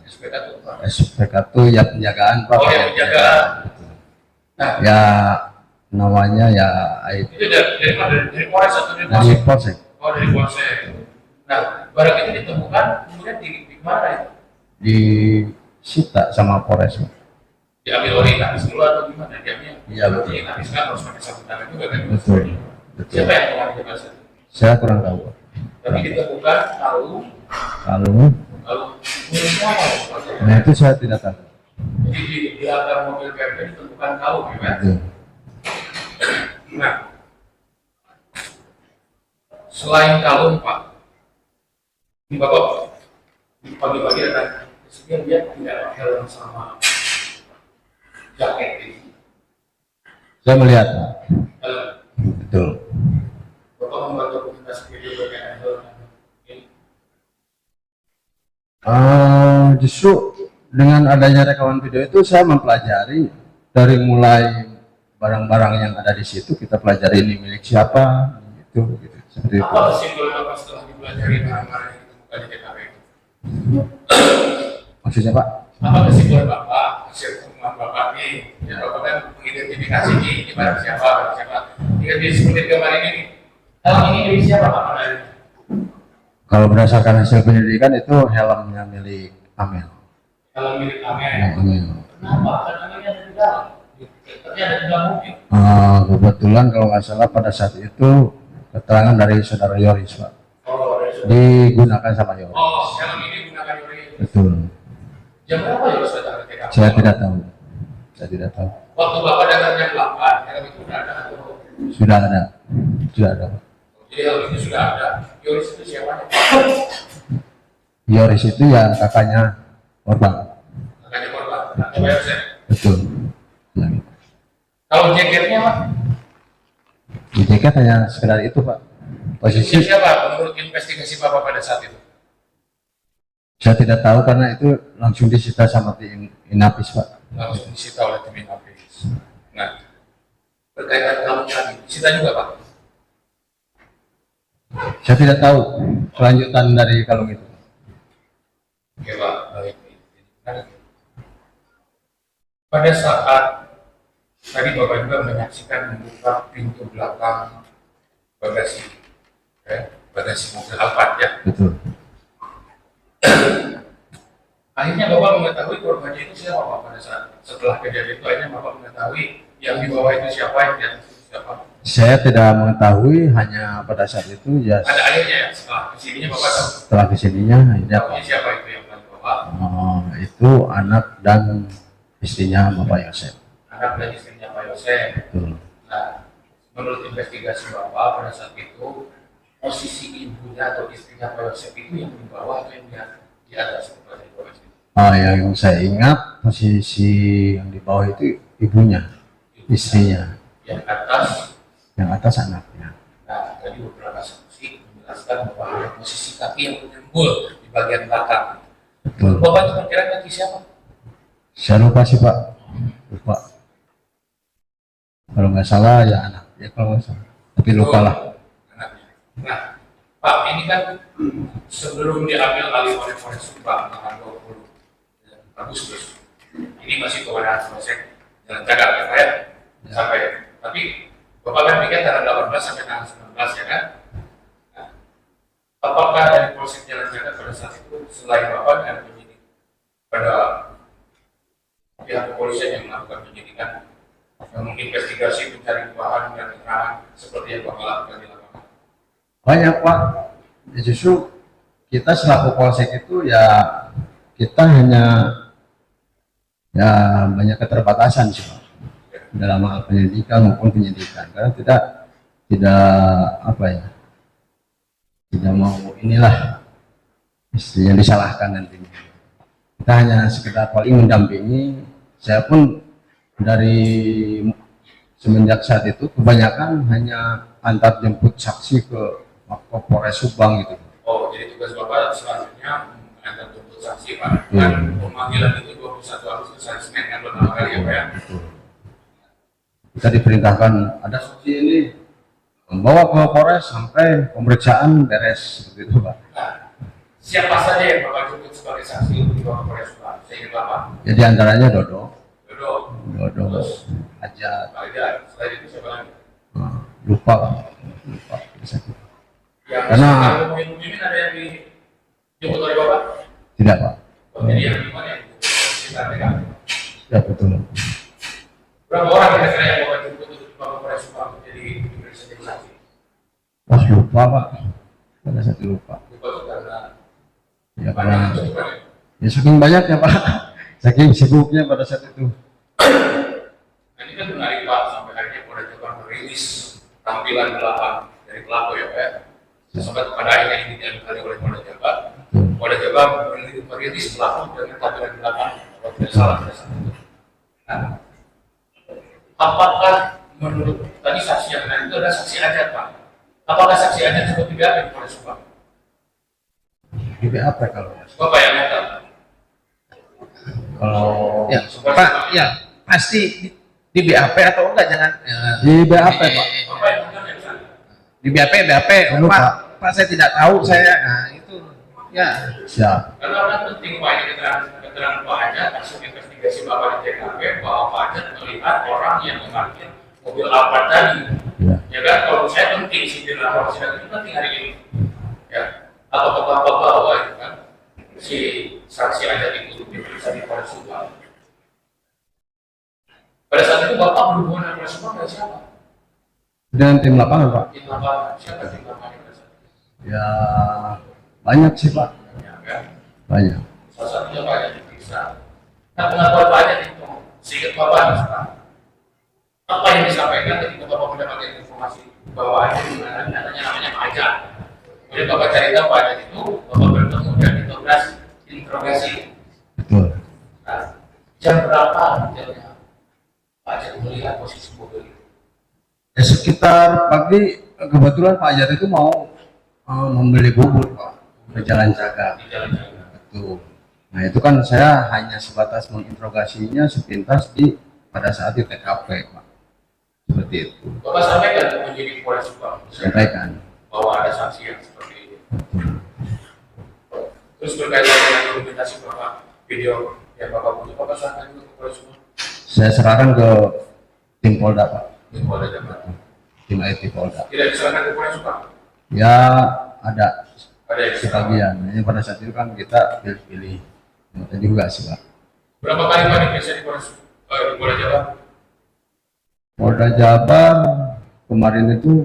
Speaker 5: SPK itu Pak.
Speaker 2: SPK itu ya penjagaan, Pak.
Speaker 5: Oh, yang penjagaan.
Speaker 2: Betul.
Speaker 5: Nah,
Speaker 2: Ya namanya ya
Speaker 5: itu dari mana? Dari Polres atau dari
Speaker 2: dari
Speaker 5: Polsek?
Speaker 2: Polsek.
Speaker 5: Oh, dari Polsek. Nah, barang itu ditemukan kemudian di mana ya?
Speaker 2: Disita sama Polres, Pak.
Speaker 5: Diambil oleh Inapis dulu atau gimana? Diambil?
Speaker 2: Iya, betul.
Speaker 5: Inapis kan harus pakai sarung tangan juga kan?
Speaker 2: Betul. Betul.
Speaker 5: Siapa yang mengambil pada saat itu?
Speaker 2: Saya kurang tahu.
Speaker 5: Tapi ditemukan kalung miliknya apa?
Speaker 2: Nah itu saya tidak tahu.
Speaker 5: Jadi di belakang mobil BMW ditemukan kalung ya kan?
Speaker 2: Betul.
Speaker 5: Nah, selain kalung Pak, ini Bapak pagi-pagi datang, sekian dia tidak helm sama jaket ini.
Speaker 2: Saya melihat, Pak.
Speaker 5: Helm.
Speaker 2: Betul.
Speaker 5: Bapak membuat dokumentasi video berkaitan helm ini.
Speaker 2: Justru dengan adanya rekaman video itu saya mempelajari dari mulai barang-barang yang ada di situ, kita pelajari ini milik siapa, gitu, seperti itu.
Speaker 5: Apa kesimpulan Bapak setelah dipelajari barang-barang yang ditemukan di TKP itu?
Speaker 2: Maksudnya, Pak?
Speaker 5: Apa kesimpulan Bapak hasil temuan rumah Bapak nih, ya Bapak kan mengidentifikasi ini barang siapa, Jika disebutin gambar ini nih, helm ini milik siapa Pak?
Speaker 2: Kalau berdasarkan hasil penyelidikan itu helmnya milik Amel.
Speaker 5: Helm milik Amel.
Speaker 2: Ya, Amel.
Speaker 5: Kenapa? Kan Amelnya ada di dalam. Katanya ada di dalam mobil.
Speaker 2: Kebetulan kalau nggak salah pada saat itu keterangan dari saudara Yoris, Pak.
Speaker 5: Oh, dari saudara.
Speaker 2: Digunakan sama Yoris.
Speaker 5: Oh, helm ini gunakan Yoris.
Speaker 2: Betul.
Speaker 5: Jam berapa ya saudara TKP?
Speaker 2: Saya tidak tahu. Saya tidak tahu.
Speaker 5: Waktu Bapak datang jam 8, helm itu sudah ada atau?
Speaker 2: Sudah ada. Sudah ada, Pak.
Speaker 5: Jadi helm itu sudah ada. Yoris itu siapa?
Speaker 2: Yoris itu ya kakaknya korban.
Speaker 5: Kakaknya korban. Coba ya, Pak.
Speaker 2: Betul. Ya.
Speaker 5: Kalau jaketnya Pak?
Speaker 2: Di jaket hanya sekedar itu, Pak. Posisi
Speaker 5: Siapa menurut investigasi Bapak pada saat itu?
Speaker 2: saya tidak tahu karena itu langsung disita sama tim Inapis, Pak.
Speaker 5: Langsung disita oleh tim Inapis. Nah, berkaitan kamu tadi, disita juga Pak?
Speaker 2: Saya tidak tahu kelanjutan dari kalung itu.
Speaker 5: Oke Pak, baik. Nah, pada saat tadi Bapak juga menyaksikan membuka pintu belakang bagasi, bagasi mobil Alphard ya.
Speaker 2: Betul.
Speaker 5: Akhirnya Bapak mengetahui korbannya itu siapa Pak pada saat setelah kejadian itu akhirnya Bapak mengetahui yang di bawah itu siapa, yang di atas itu siapa?
Speaker 2: Saya tidak mengetahui, hanya pada saat itu ya
Speaker 5: Ada akhirnya ya setelah kesininya Bapak tahu.
Speaker 2: setelah kesininya akhirnya
Speaker 5: Tahunya siapa itu yang paling bawah?
Speaker 2: itu anak dan istrinya Bapak Yosef.
Speaker 5: Anak dan istrinya Pak Yosef.
Speaker 2: Betul.
Speaker 5: Nah, menurut investigasi Bapak pada saat itu posisi ibunya atau istrinya Pak Yosef itu yang di bawah atau yang di atas?
Speaker 2: Yang saya ingat posisi yang di bawah itu ibunya, istrinya,
Speaker 5: Yang atas
Speaker 2: anaknya.
Speaker 5: Nah, tadi beberapa saksi menjelaskan bahwa ada posisi kaki yang menyembul di bagian belakang.
Speaker 2: Betul.
Speaker 5: Bapak itu perkiraan kaki siapa?
Speaker 2: Saya lupa sih, Pak, lupa. Kalau nggak salah ya anak, ya kalau nggak salah. Tapi lupa lah.
Speaker 5: Anaknya. Nah, Pak, ini kan sebelum diambil alih oleh Polres Subang tanggal 20 Agustus, ini masih kewenangan Polsek Jalan Cagak ya Pak ya? Sampai, tapi Bapak kan pikir tanggal 18 sampai tanggal 19 ya kan? Nah, apakah dari Polsek Jalan Cagak pada saat itu selain Bapak dan penyidik pada pihak kepolisian yang melakukan penyidikan, yang menginvestigasi, mencari bahan dan keterangan seperti yang Bapak lakukan di lapangan?
Speaker 2: Banyak, Pak. Ya, justru kita selaku Polsek itu ya kita hanya ya banyak keterbatasan sih, Pak, dalam hal penyelidikan maupun penyidikan, karena tidak apa ya, tidak mau inilah yang disalahkan nantinya. Kita hanya sekedar paling mendampingi. Saya pun dari semenjak saat itu kebanyakan hanya antar jemput saksi ke Polres Subang gitu.
Speaker 5: Oh, jadi tugas Bapak selanjutnya mengantar jemput saksi Pak. Dan pemanggilan itu 21 Agustus hari Senin kan pertama kali ya Pak ya?
Speaker 2: Betul. Kita diperintahkan ada saksi ini membawa ke Polres sampai pemeriksaan beres seperti itu, Pak.
Speaker 5: Nah, siapa saja yang Bapak jemput sebagai saksi untuk dibawa ke Polres Subang? Saya ingin Bapak.
Speaker 2: Jadi antaranya Dodo,
Speaker 5: Terus
Speaker 2: Ajat,
Speaker 5: Pak Ida, selain itu siapa lagi?
Speaker 2: lupa, Pak. Lupa.
Speaker 5: Yang
Speaker 2: Karena-
Speaker 5: kalau Muhyiddin ada yang dijemput oleh Bapak?
Speaker 2: Tidak, Pak.
Speaker 5: Oh, jadi yang di mana yang kita pegang?
Speaker 2: Ya betul.
Speaker 5: Berapa orang kira-kira yang Bapak jemput untuk dibawa ke Polres Subang jadi diperiksa jadi saksi?
Speaker 2: Wah, lupa, Pak. Pada saat itu lupa.
Speaker 5: Lupa itu karena
Speaker 2: Ya
Speaker 5: banyak
Speaker 2: karena
Speaker 5: tuntutan ya?
Speaker 2: ya saking banyaknya, Pak. Saking sibuknya pada saat itu.
Speaker 5: Nah, ini kan menarik Pak, sampai akhirnya Polda Jabar merilis tampilan belakang dari pelaku ya Pak ya. Sampai pada akhirnya ini diambil oleh Polda Jabar. Polda Jabar merilis pelaku dengan tampilan belakang kalau tidak salah pada saat itu. Nah, apakah menurut tadi saksi yang tadi itu ada saksi Ajat Pak? Apakah saksi Ajat seperti BAP di Polda Subang?
Speaker 2: Di BAP kalau
Speaker 5: Bapak yang datang.
Speaker 2: kalau
Speaker 1: Ya, Pak, ya pasti di BAP atau enggak, jangan
Speaker 2: di BAP, Pak.
Speaker 5: Bapak yang datang yang sana.
Speaker 1: di BAP
Speaker 2: Perlu,
Speaker 1: Pak,
Speaker 2: Pak.
Speaker 1: Pak saya tidak tahu, saya nah itu ya
Speaker 2: Siap.
Speaker 5: Karena kan penting Pak ini keterangan keterangan Pak Ajat, hasil investigasi Bapak di TKP, bahwa Pak Ajat melihat orang yang memarkir mobil Alphard tadi.
Speaker 2: Ya.
Speaker 5: Ya kan, kalau saya penting sih di dalam persidangan itu penting hari ini. Ya, apakah Bapak bahwa itu kan si saksi Ajat itu diperiksa di Polres Subang. Pada saat itu Bapak berhubungan dengan Polres Subang dengan siapa?
Speaker 2: Dengan tim lapangan, Pak.
Speaker 5: Tim lapangan. Siapa tim lapangan pada saat itu?
Speaker 2: Ya banyak sih, Pak.
Speaker 5: Ya kan?
Speaker 2: Banyak.
Speaker 5: Salah satunya Pak Ajat diperiksa. Nah, pengakuan Pak Ajat itu, seingat Bapak Pak, apa yang disampaikan ketika Bapak mendapatkan informasi bahwa ada namanya Pak Ajat. Kemudian Bapak cari tahu Pak Ajat itu, Bapak bertemu dan interogasi.
Speaker 2: Betul.
Speaker 5: Nah, jam berapa detailnya Pak Ajat melihat posisi mobil itu?
Speaker 2: Ya, sekitar pagi kebetulan Pak Ajat itu mau membeli bubur, Pak, ke Jalan Cagak.
Speaker 5: Di jalan jalan.
Speaker 2: Betul. Nah itu kan saya hanya sebatas menginterogasinya sepintas pada saat di TKP, Pak. Seperti itu.
Speaker 5: Bapak sampaikan ke penyidik Polres Subang
Speaker 2: Sampaikan.
Speaker 5: bahwa ada saksi yang seperti ini. Terus berkaitan dengan dokumentasi Bapak, video yang Bapak punya, Bapak serahkan juga ke Polres Subang.
Speaker 2: Saya serahkan ke tim Polda, Pak.
Speaker 5: Di Polda Jabar.
Speaker 2: Tim IT Polda.
Speaker 5: Tidak diserahkan ke Polres Subang.
Speaker 2: Ya ada
Speaker 5: Ada yang diserahkan.
Speaker 2: sebagian. Ini pada saat itu kan kita pilih-pilih. Itu juga sih, Pak.
Speaker 5: Berapa kali Pak diperiksa di Polda Jabar?
Speaker 2: Polda Jabar kemarin itu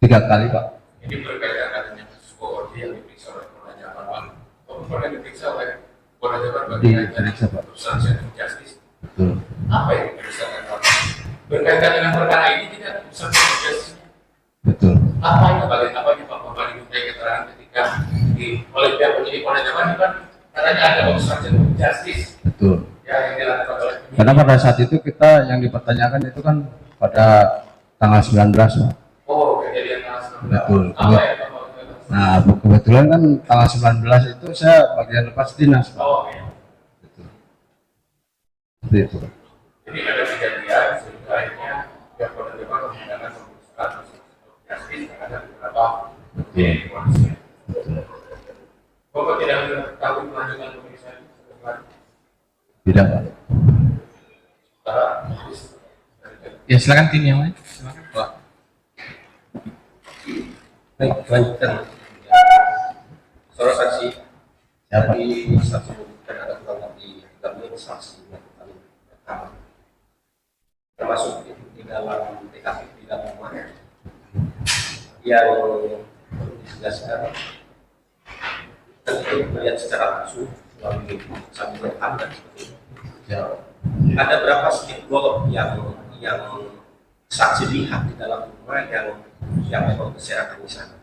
Speaker 2: 3 kali, Pak.
Speaker 5: Ini berkaitan adanya kasus Koordi yang diperiksa oleh Polda Jabar, Pak. Bapak pernah diperiksa oleh Polda Jabar bagian
Speaker 2: Diperiksa, Pak.
Speaker 5: Substansial Justice.
Speaker 2: Betul.
Speaker 5: Apa yang diperiksakan Pak? Berkaitan dengan perkara ini tidak Substansial Justice.
Speaker 2: Betul.
Speaker 5: Apa itu bagian apanya Pak? Bapak dimintai keterangan ketika oleh pihak penyidik Polda Jabar ini kan katanya ada obstruction of justice
Speaker 2: Betul.
Speaker 5: ya yang dilakukan oleh penyidik.
Speaker 2: Karena pada saat itu kita yang dipertanyakan itu kan pada tanggal 19, Pak.
Speaker 5: Oh, kejadian kelas 16.
Speaker 2: Betul.
Speaker 5: Apa ya Bapak?
Speaker 2: Nah, kebetulan kan tanggal 19 itu saya bagian lepas dinas, Pak.
Speaker 5: Oh, iya.
Speaker 2: Betul. Seperti itu, Pak.
Speaker 5: Jadi ada kejadian sehingga akhirnya pihak Polda Jabar menggunakan obstruction of justice terhadap beberapa penyidik polisi. Bapak tidak mengetahui kelanjutan pemeriksaan setelah
Speaker 2: Tidak, Pak.
Speaker 1: Ya silakan tim yang lain. Silakan, Pak.
Speaker 6: Baik, lanjutkan. Saudara saksi,
Speaker 2: Siapa?
Speaker 6: tadi saksi menyebutkan ada kurang lebih 3 saksi yang paling pertama, termasuk di dalam TKP di dalam rumah yang perlu dijelaskan. Tentu melihat secara langsung melalui sambungan rekam dan sebagainya.
Speaker 2: Ya.
Speaker 6: Ada berapa stickball yang saksi lihat di dalam rumah yang memang berserakan di sana?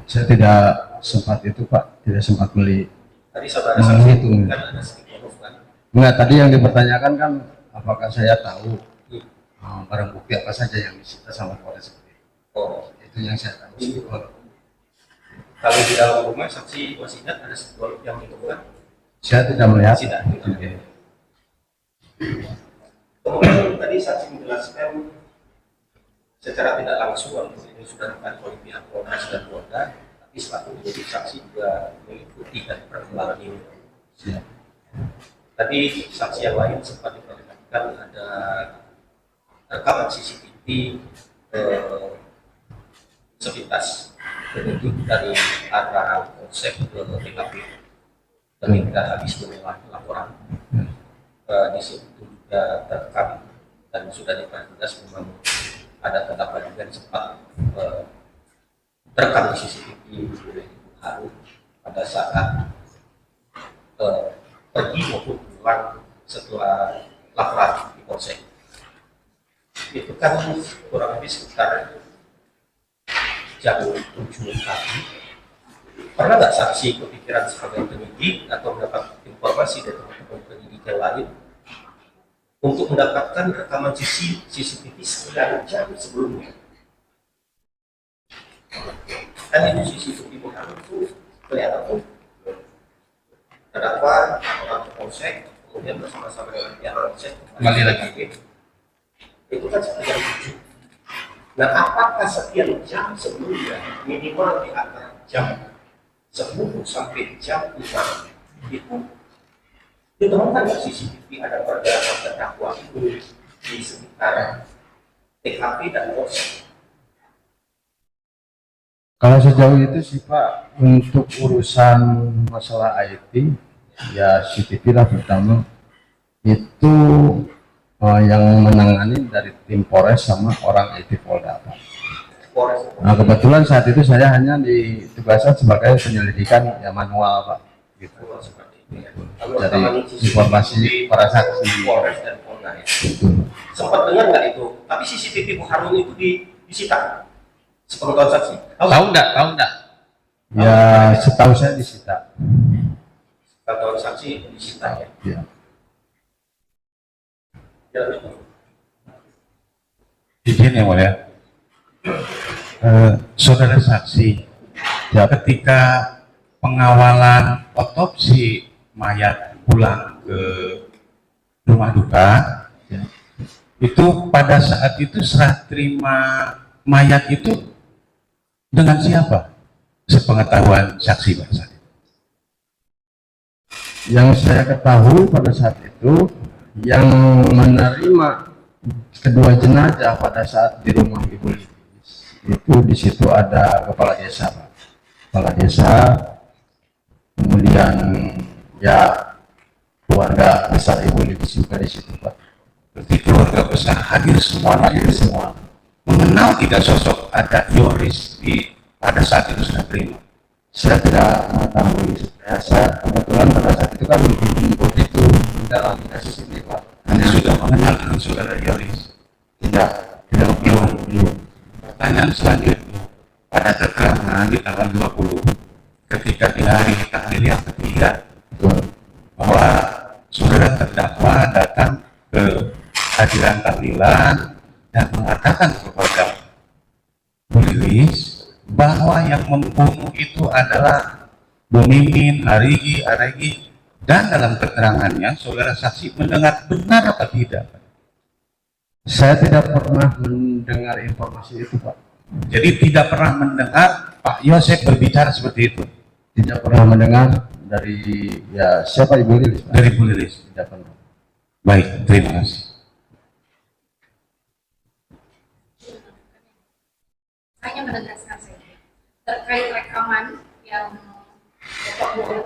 Speaker 2: Saya tidak sempat itu, Pak. Tidak sempat beli.
Speaker 6: Tadi saudara
Speaker 2: Nah,
Speaker 6: saksi
Speaker 2: itu.
Speaker 6: kan ada stickball kan?
Speaker 2: Enggak, tadi yang dipertanyakan kan apakah saya tahu barang bukti apa saja yang disita sama Polres.
Speaker 6: Oh,
Speaker 2: Itu yang saya tahu.
Speaker 6: kalau di dalam rumah saksi masih ingat ada stickball yang ditemukan?
Speaker 2: Saya tidak melihat.
Speaker 6: Tidak. Kemudian tadi saksi menjelaskan secara tidak langsung walaupun ini sudah dilakukan oleh pihak Polres dan Polda, tapi selaku menjadi saksi juga mengikuti dan perkembangan ini.
Speaker 2: Siap.
Speaker 6: Tadi saksi yang lain sempat diperlihatkan ada rekaman CCTV sepintas penunjuk dari arah polsek ke TKP ketika habis menerima laporan. Di situ juga terekam dan sudah diperjelas memang ada tetapan juga yang sempat terekam di CCTV Haru pada saat pergi maupun pulang setelah laporan di polsek. Itu kan kurang lebih sekitar jam 7 pagi. Pernah nggak saksi kepikiran sebagai penyidik atau mendapat informasi dari teman-teman penyidik yang lain untuk mendapatkan rekaman CCTV sekian jam sebelumnya? Dan itu CCTV itu kelihatan tuh terdakwa orang ke polsek, kemudian bersama-sama dengan pihak polsek
Speaker 1: Kembali lagi.
Speaker 6: itu kan sekian jam. Nah, apakah sekian jam sebelumnya minimal di antara jam 10 sampai jam 5 itu Ditemukan nggak CCTV ada pergerakan terdakwa itu di sekitar TKP dan polsek?
Speaker 2: Kalau sejauh itu sih Pak, untuk urusan masalah IT, ya CCTV lah pertama, itu yang menangani dari tim Polres sama orang IT Polda Pak.
Speaker 6: Polres.
Speaker 2: Nah kebetulan saat itu saya hanya ditugaskan sebagai penyelidikan ya manual Pak. Gitu.
Speaker 6: Seperti itu ya.
Speaker 2: Dari informasi para saksi.
Speaker 6: Polres dan Polda ya.
Speaker 2: Betul.
Speaker 6: Sempat dengar nggak itu? Tapi CCTV Bu Harun itu disita. Sepengetahuan saksi.
Speaker 1: Tahu nggak? Tahu nggak?
Speaker 2: Ya setahu saya disita.
Speaker 6: Sepengetahuan saksi disita ya.
Speaker 2: Ya.
Speaker 6: Ya,
Speaker 5: Izin yang mulia. Saudara saksi,
Speaker 2: Ya.
Speaker 5: ketika pengawalan otopsi mayat pulang ke rumah duka, ya, itu pada saat itu serah terima mayat itu dengan siapa? Sepengetahuan saksi Pak saat itu.
Speaker 2: Yang saya ketahui pada saat itu yang menerima kedua jenazah pada saat di rumah Ibu Lilis itu di situ ada kepala desa Pak. Kepala desa, kemudian ya keluarga besar Ibu Lilis juga di situ Pak.
Speaker 5: Berarti keluarga besar hadir semua, mengenal tidak sosok ada Yoris pada saat itu sudah terima.
Speaker 2: Saya tidak mengetahui. Saya kebetulan pada saat itu kan belum itu dalam kasus ini Pak.
Speaker 5: Anda sudah mengenal dengan saudara Yoris?
Speaker 2: Tidak
Speaker 5: Belum. Pertanyaan selanjutnya, pada keterangan di tanggal 20 ketika di hari tahlil yang ketiga bahwa saudara terdakwa datang ke hadiran tahlilan dan mengatakan kepada Bu Lilis bahwa yang membunuh itu adalah Bu Mimin, Arigi, dan dalam keterangannya saudara saksi mendengar benar apa tidak?
Speaker 2: Saya tidak pernah mendengar informasi itu Pak.
Speaker 5: Jadi tidak pernah mendengar Pak Yosep berbicara seperti itu
Speaker 2: Tidak pernah mendengar dari ya siapa Ibu Lilis Pak?
Speaker 5: dari Bu Lilis.
Speaker 2: Tidak pernah.
Speaker 5: Baik, terima kasih.
Speaker 4: Hanya menegaskan saja terkait rekaman yang Bapak buat.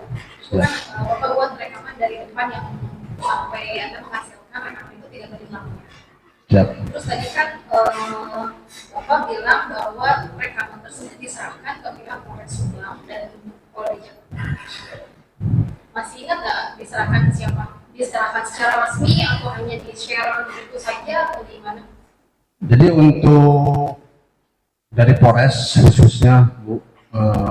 Speaker 2: Ya.
Speaker 4: Bapak buat rekaman dari depan yang sampai Anda menghasilkan rekaman itu tidak dilakukan.
Speaker 2: Siap.
Speaker 4: Terus tadi kan Bapak bilang bahwa rekaman tersebut diserahkan ke pihak Polres Subang dan Polda Jabar. Masih ingat nggak diserahkan ke siapa? Diserahkan secara resmi atau hanya di-share begitu saja atau gimana?
Speaker 2: Jadi untuk dari Polres khususnya Bu,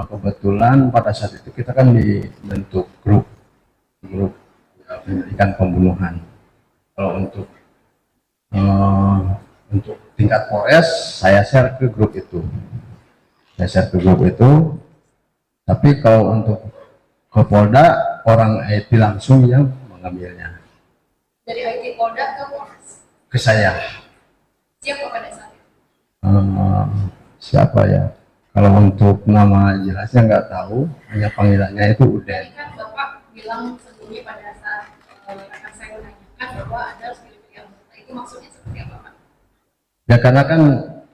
Speaker 2: kebetulan pada saat itu kita kan dibentuk grup penyelidikan pembunuhan. Kalau untuk tingkat Polres saya share ke grup itu. Tapi kalau untuk ke Polda orang IT langsung yang mengambilnya
Speaker 4: Dari IT Polda ke Polres.
Speaker 2: ke saya.
Speaker 4: Siapa pada saat itu?
Speaker 2: Siapa ya? Kalau untuk nama jelasnya nggak tahu, hanya panggilannya itu Uden.
Speaker 4: Tadi kan Bapak bilang sebelumnya pada saat rekan saya menanyakan bahwa ada harus pilih anggota. Itu maksudnya seperti apa Pak?
Speaker 2: Ya karena kan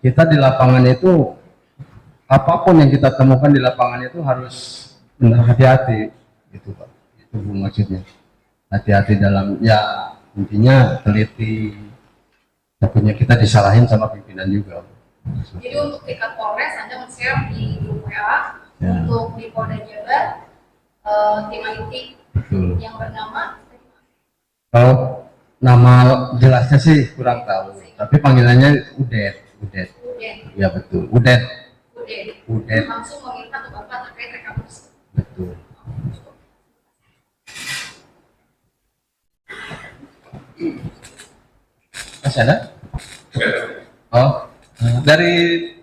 Speaker 2: kita di lapangan itu apapun yang kita temukan di lapangan itu harus benar hati-hati, gitu Pak. Itu maksudnya. Hati-hati dalam ya intinya teliti. Takutnya kita disalahin sama pimpinan juga.
Speaker 4: Jadi untuk tingkat Polres Anda men-share di grup WA,
Speaker 2: Ya.
Speaker 4: untuk di Polda Jabar tim IT
Speaker 2: Betul.
Speaker 4: yang bernama
Speaker 2: Kalau nama jelasnya sih kurang tahu, tapi panggilannya Udet.
Speaker 4: Uden.
Speaker 2: Ya betul, Udet.
Speaker 4: Uden. Langsung meminta ke Bapak terkait rekaman tersebut.
Speaker 2: Betul.
Speaker 1: Masih ada? Oh, dari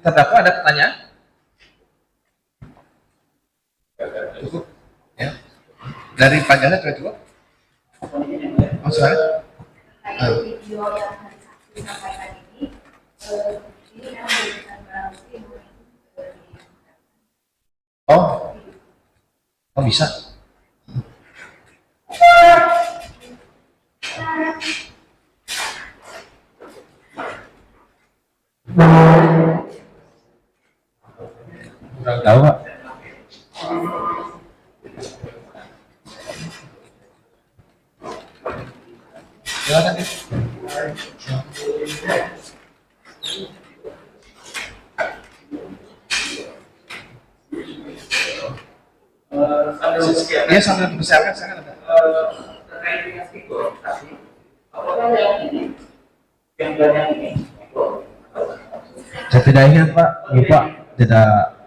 Speaker 1: terdakwa ada pertanyaan? Cukup. Ya. Dari Pak Jana cukup? Oh, silakan.
Speaker 4: Terkait video yang tadi saksi sampaikan ini memang memberikan barang bukti
Speaker 1: Oh, bisa. Kurang tahu Pak. Silakan.
Speaker 6: Sambil sekian.
Speaker 1: Iya sambil dipersiapkan silakan ada.
Speaker 6: Terkait dengan stigmatisasi, apakah yang ini, yang ini,
Speaker 2: Saya tidak ingat Pak, lupa, tidak.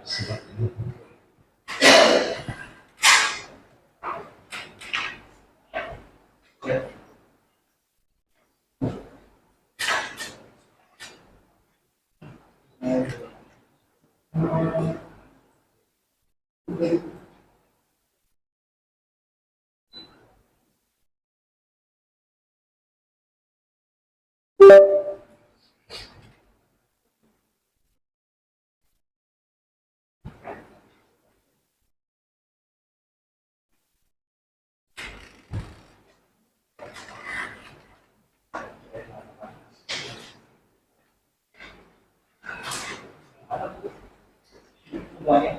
Speaker 6: semuanya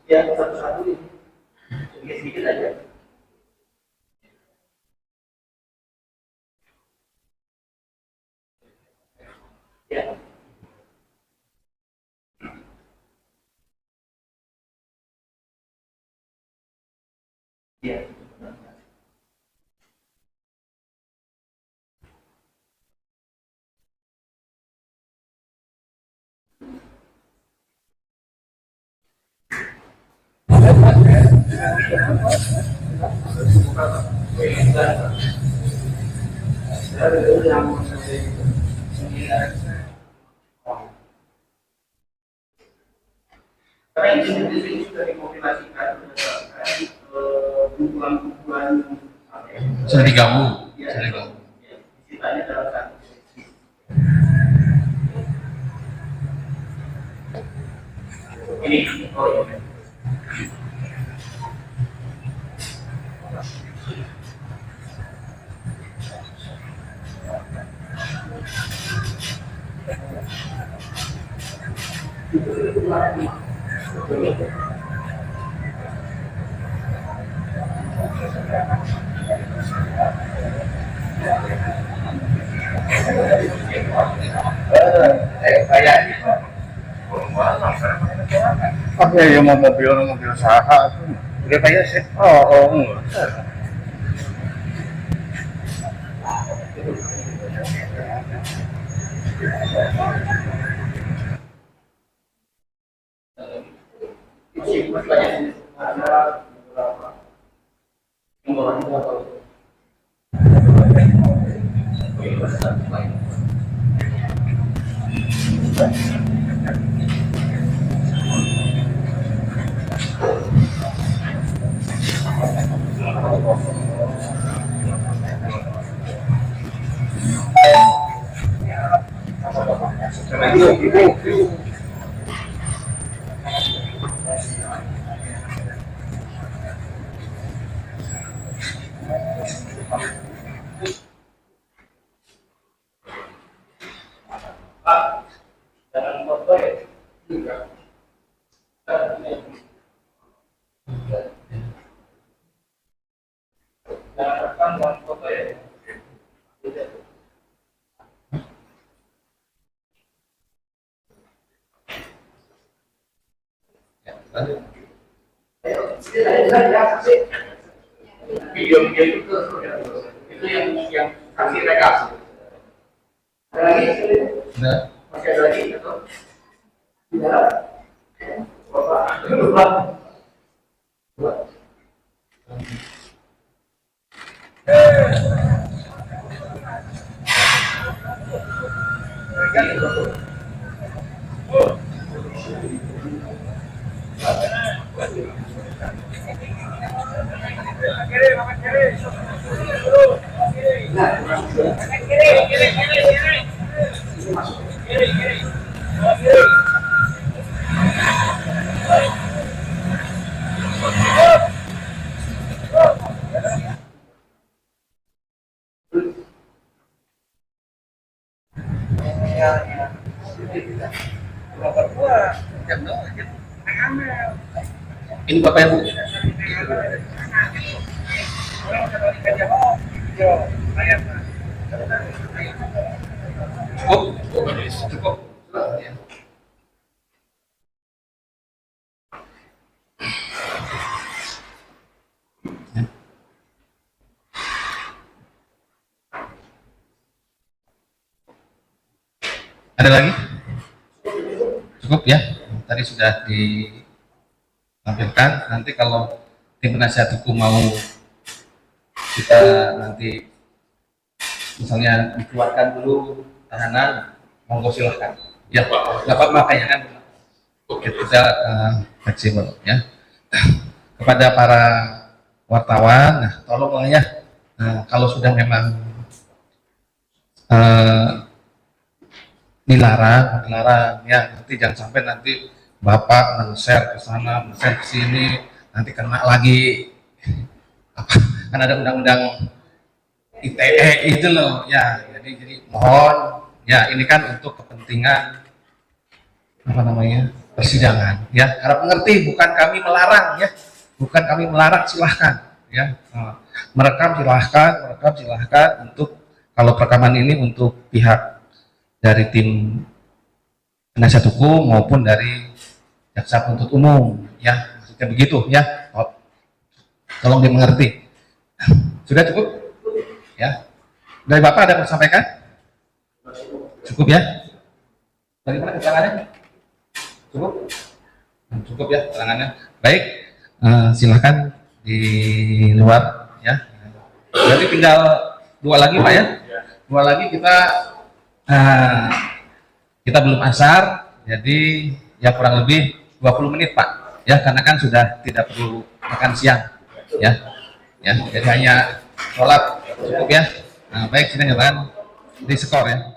Speaker 6: ya satu-satu ini sedikit-sedikit aja. Ya. Ya. Karena ini sudah dikompilasikan berdasarkan kumpulan-kumpulan
Speaker 1: Sudah digabung.
Speaker 6: ya,
Speaker 1: Sudah digabung.
Speaker 6: ceritanya dalam satu ini oh ya.
Speaker 2: Apa ya mau mobil saha tuh? Udah kayak sih. Oh, enggak.
Speaker 6: Masih banyak ada beberapa yang bawahnya berapa? Jangan foto ya. Jangan rekam dan foto ya.
Speaker 1: Ya, lanjut.
Speaker 6: Video-video itu yang kasih rekam. Ada lagi?
Speaker 1: Sudah.
Speaker 6: Masih ada lagi atau tidak? Bapak, lupa.
Speaker 1: Ini Bapak Ibu. Cukup, cukup. Ya. Ada lagi? Cukup ya. Tadi sudah ditampilkan. Nanti kalau tim penasihat hukum mau kita nanti misalnya dikeluarkan dulu tahanan, monggo silahkan. Ya, dapat makanya kan kita fleksibel ya. Kepada para wartawan, nah, tolonglah ya. Nah, kalau sudah memang dilarang ya, nanti jangan sampai nanti Bapak men-share ke sana, men-share ke sini, nanti kena lagi apa? Kan ada undang-undang ITE itu loh ya, jadi mohon ya, ini kan untuk kepentingan apa namanya persidangan ya, harap mengerti, bukan kami melarang ya, bukan kami melarang, silahkan ya, merekam silahkan untuk kalau perekaman ini untuk pihak dari tim penasihat hukum maupun dari jaksa penuntut umum ya, maksudnya begitu ya, tolong dimengerti. Sudah cukup ya, dari Bapak ada yang mau sampaikan? Cukup ya, bagaimana keterangannya? Cukup ya keterangannya. Baik, silahkan di luar ya. Berarti tinggal 2 lagi Pak ya, 2 lagi kita belum asar, jadi ya kurang lebih 20 menit Pak ya, karena kan sudah tidak perlu makan siang ya, jadi hanya sholat cukup ya. Baik, kita nyatakan di skor ya.